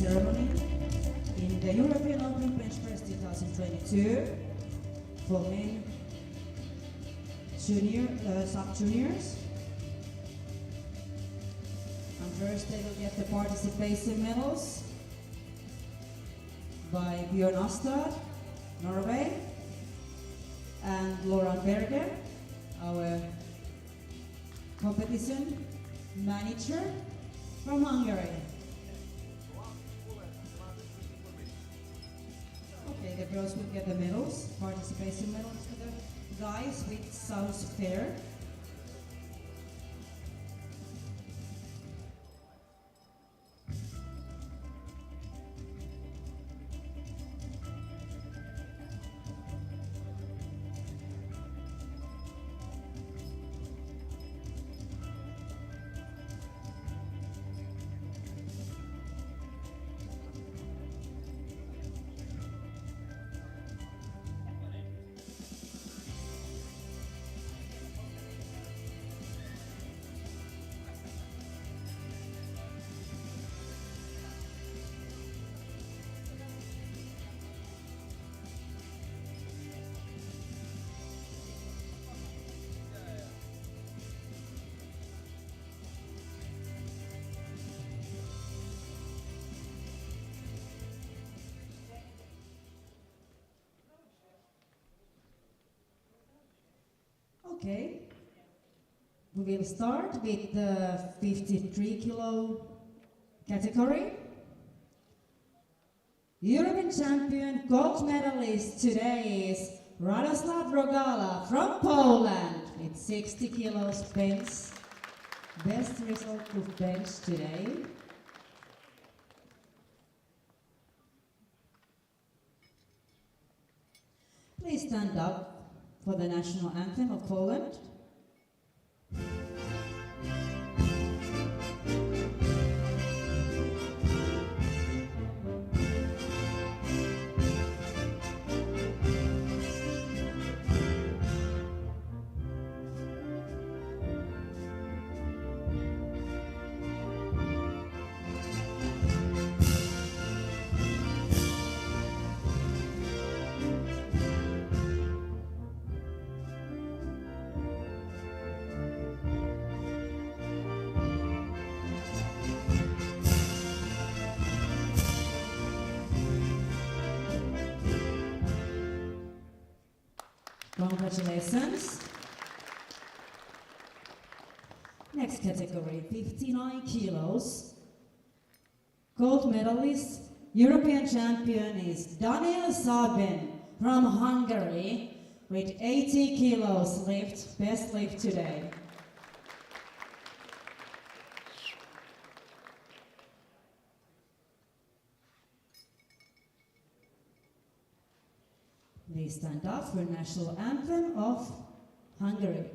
ceremony in the European Open Bench Press 2022 for men, sub-juniors. And first they will get the participation medals by Björn Astad, Norway, and Laura Berger, our competition manager from Hungary. Okay, the girls will get the medals, participation medals for the guys, which sounds fair. Okay, we will start with the 53 kilo category. European champion gold medalist today is Radoslav Rogala from Poland with 60 kilos bench. Best result of bench today. Please stand up for the national anthem of Poland. Congratulations. Next category, 59 kilos. Gold medalist, European champion is Daniel Sabin from Hungary with 80 kilos lift, best lift today. Please stand up for national anthem of Hungary.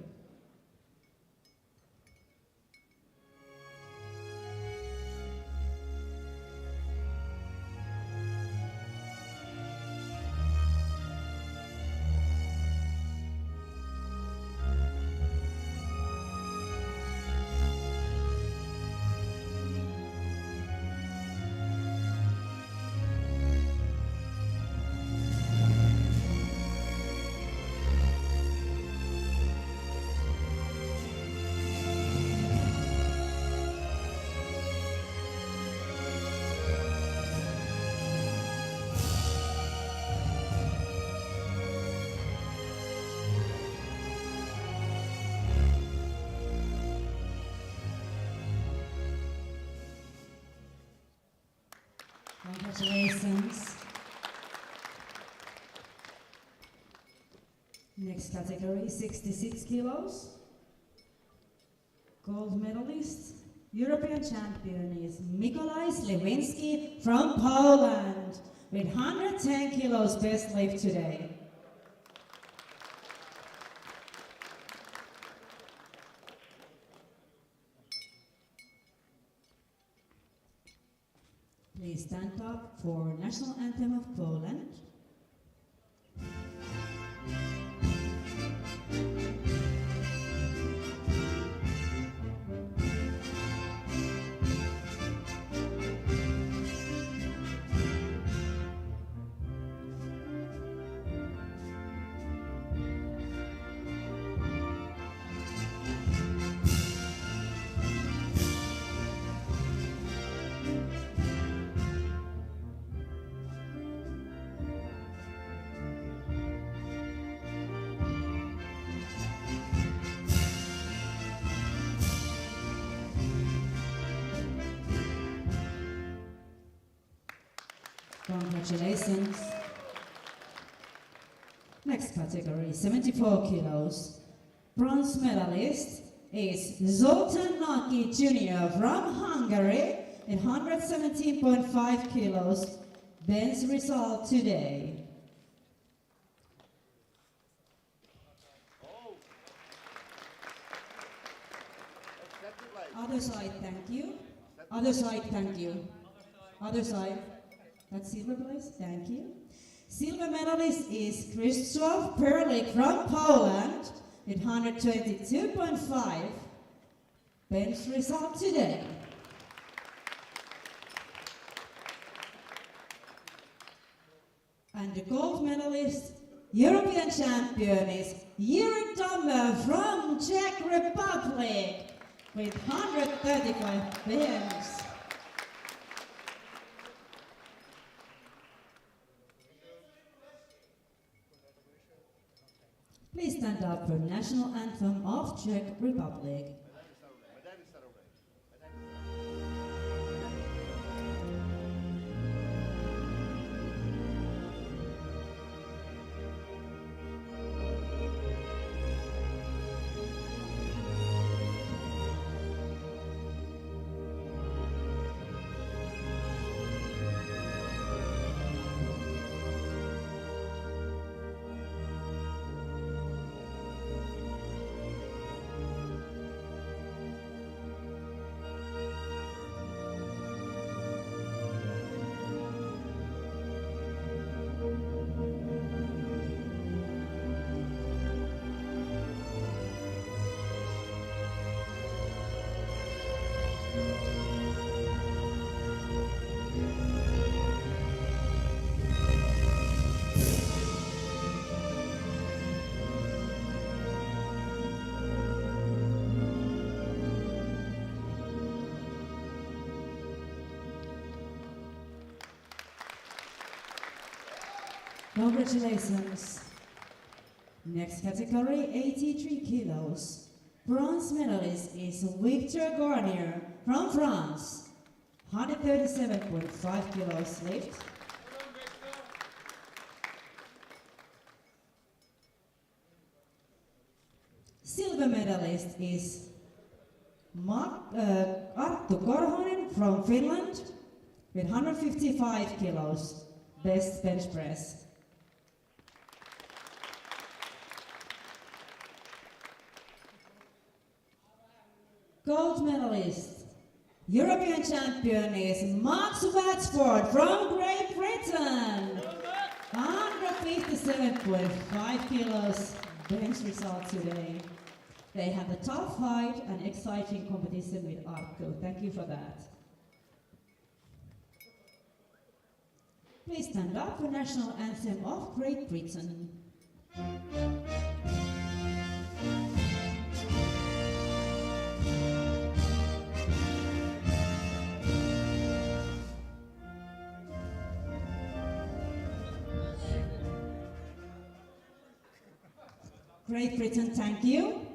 Congratulations. Next category, 66 kilos. Gold medalist, European champion is Mikołaj Sliwinski from Poland with 110 kilos best lift today. Please stand up for national anthem of Poland. Congratulations. Next category, 74 kilos. Bronze medalist is Zoltán Naki Jr. from Hungary at 117.5 kilos. Ben's result today. Other side, thank you. Other side, thank you. Other side. That's silver place, thank you. Silver medalist is Krzysztof Perlik from Poland at 122.5. Ben's result today. And the gold medalist, European champion is Jiri Tamme from Czech Republic with 135 bends. Please stand up for national anthem of Czech Republic. Congratulations. Next category, 83 kilos. Bronze medalist is Victor Garnier from France. 137.5 kilos lift. Silver medalist is Arttu Korhonen from Finland with 155 kilos, best bench press. Gold medalist, European champion is Max Watford from Great Britain. 157.5 kilos bench result today. They have a tough fight and exciting competition with Arttu. Thank you for that. Please stand up for national anthem of Great Britain. Great Britain, thank you.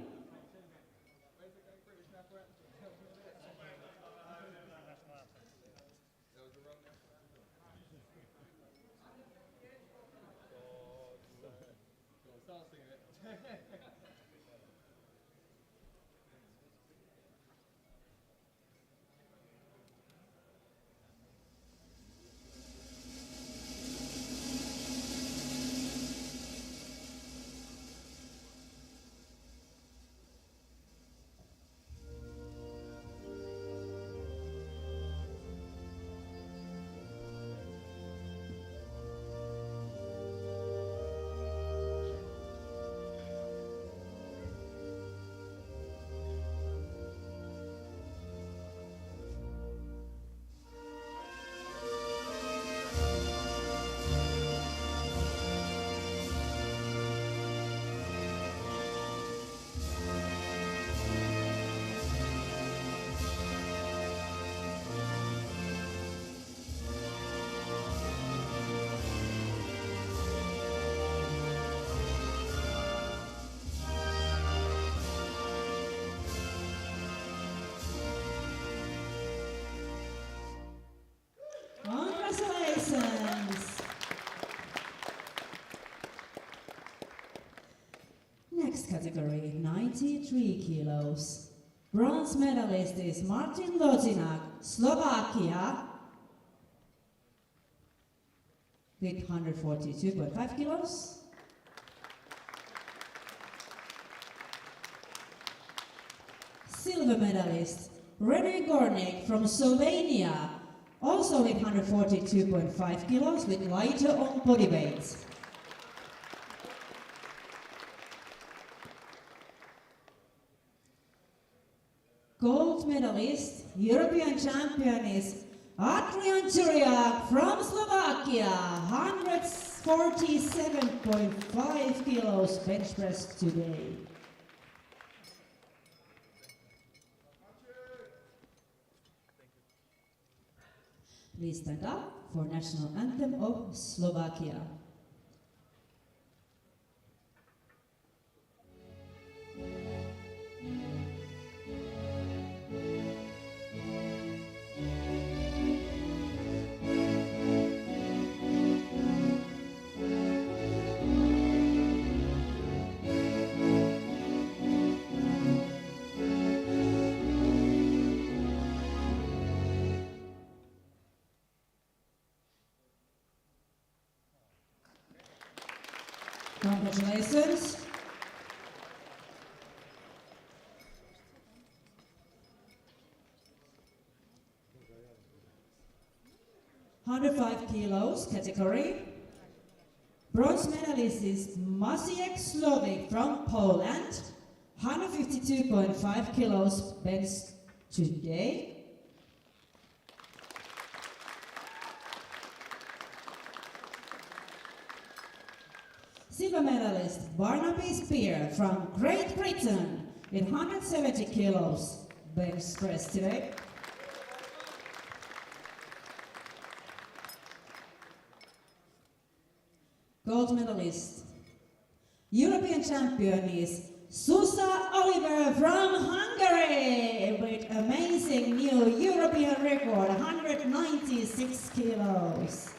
Next category, 93 kilos. Bronze medalist is Martin Lozinak, Slovakia, with 142.5 kilos. Silver medalist, René Gornik from Slovenia, also with 142.5 kilos with lighter on body weight. Gold medalist, European champion is Adrian Turiak from Slovakia, 147.5 kilos bench press today. Please stand up for national anthem of Slovakia. Congratulations. (105 kilos category. Bronze medalist is Maciek Slovik from Poland, 152.5 kilos bench today. Silver medalist Barnaby Spear from Great Britain with 170 kilos bench press today. Gold medalist, European champion is Susa Oliver from Hungary with amazing new European record, 196 kilos.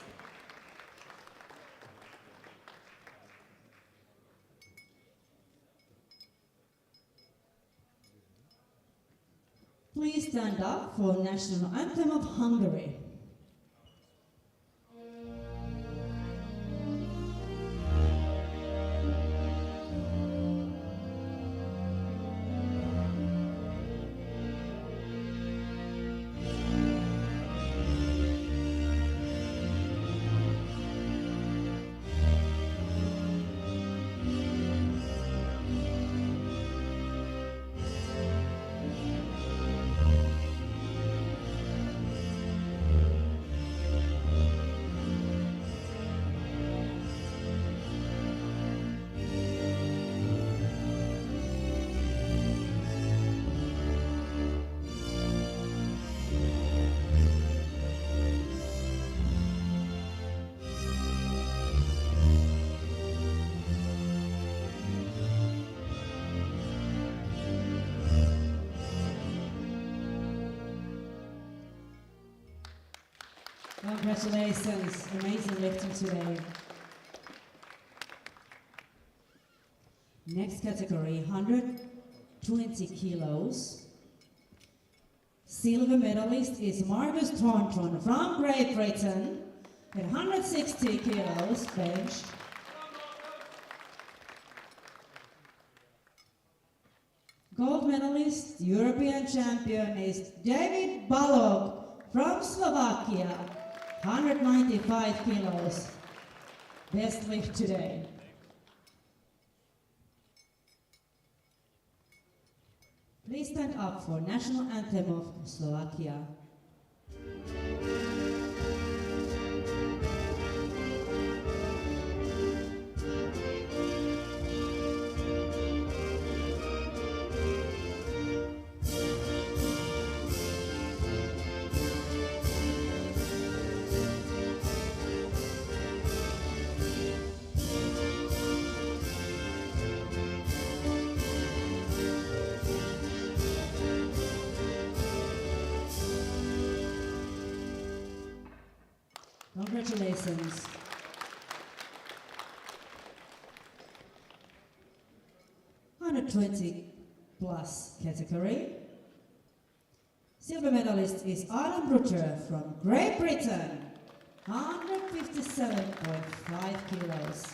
Please stand up for national anthem of Hungary. Congratulations, amazing lifting today. Next category, 120 kilos. Silver medalist is Marcus Thornton from Great Britain at 160 kilos bench. Gold medalist, European champion is David Balog from Slovakia, 195 kilos. Best lift today. Please stand up for national anthem of Slovakia. Congratulations. 120 plus category. Silver medalist is Adam Rutter from Great Britain, 157.5 kilos.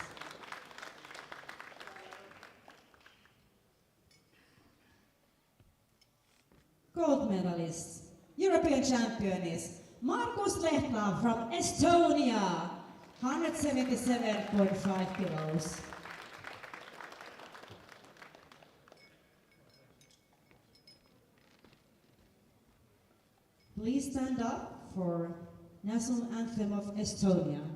Gold medalist, European champion is Markus Lehtla from Estonia, 177.5 kilos. Please stand up for National Anthem of Estonia.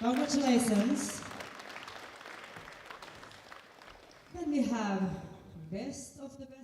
Congratulations. Then we have best of the best.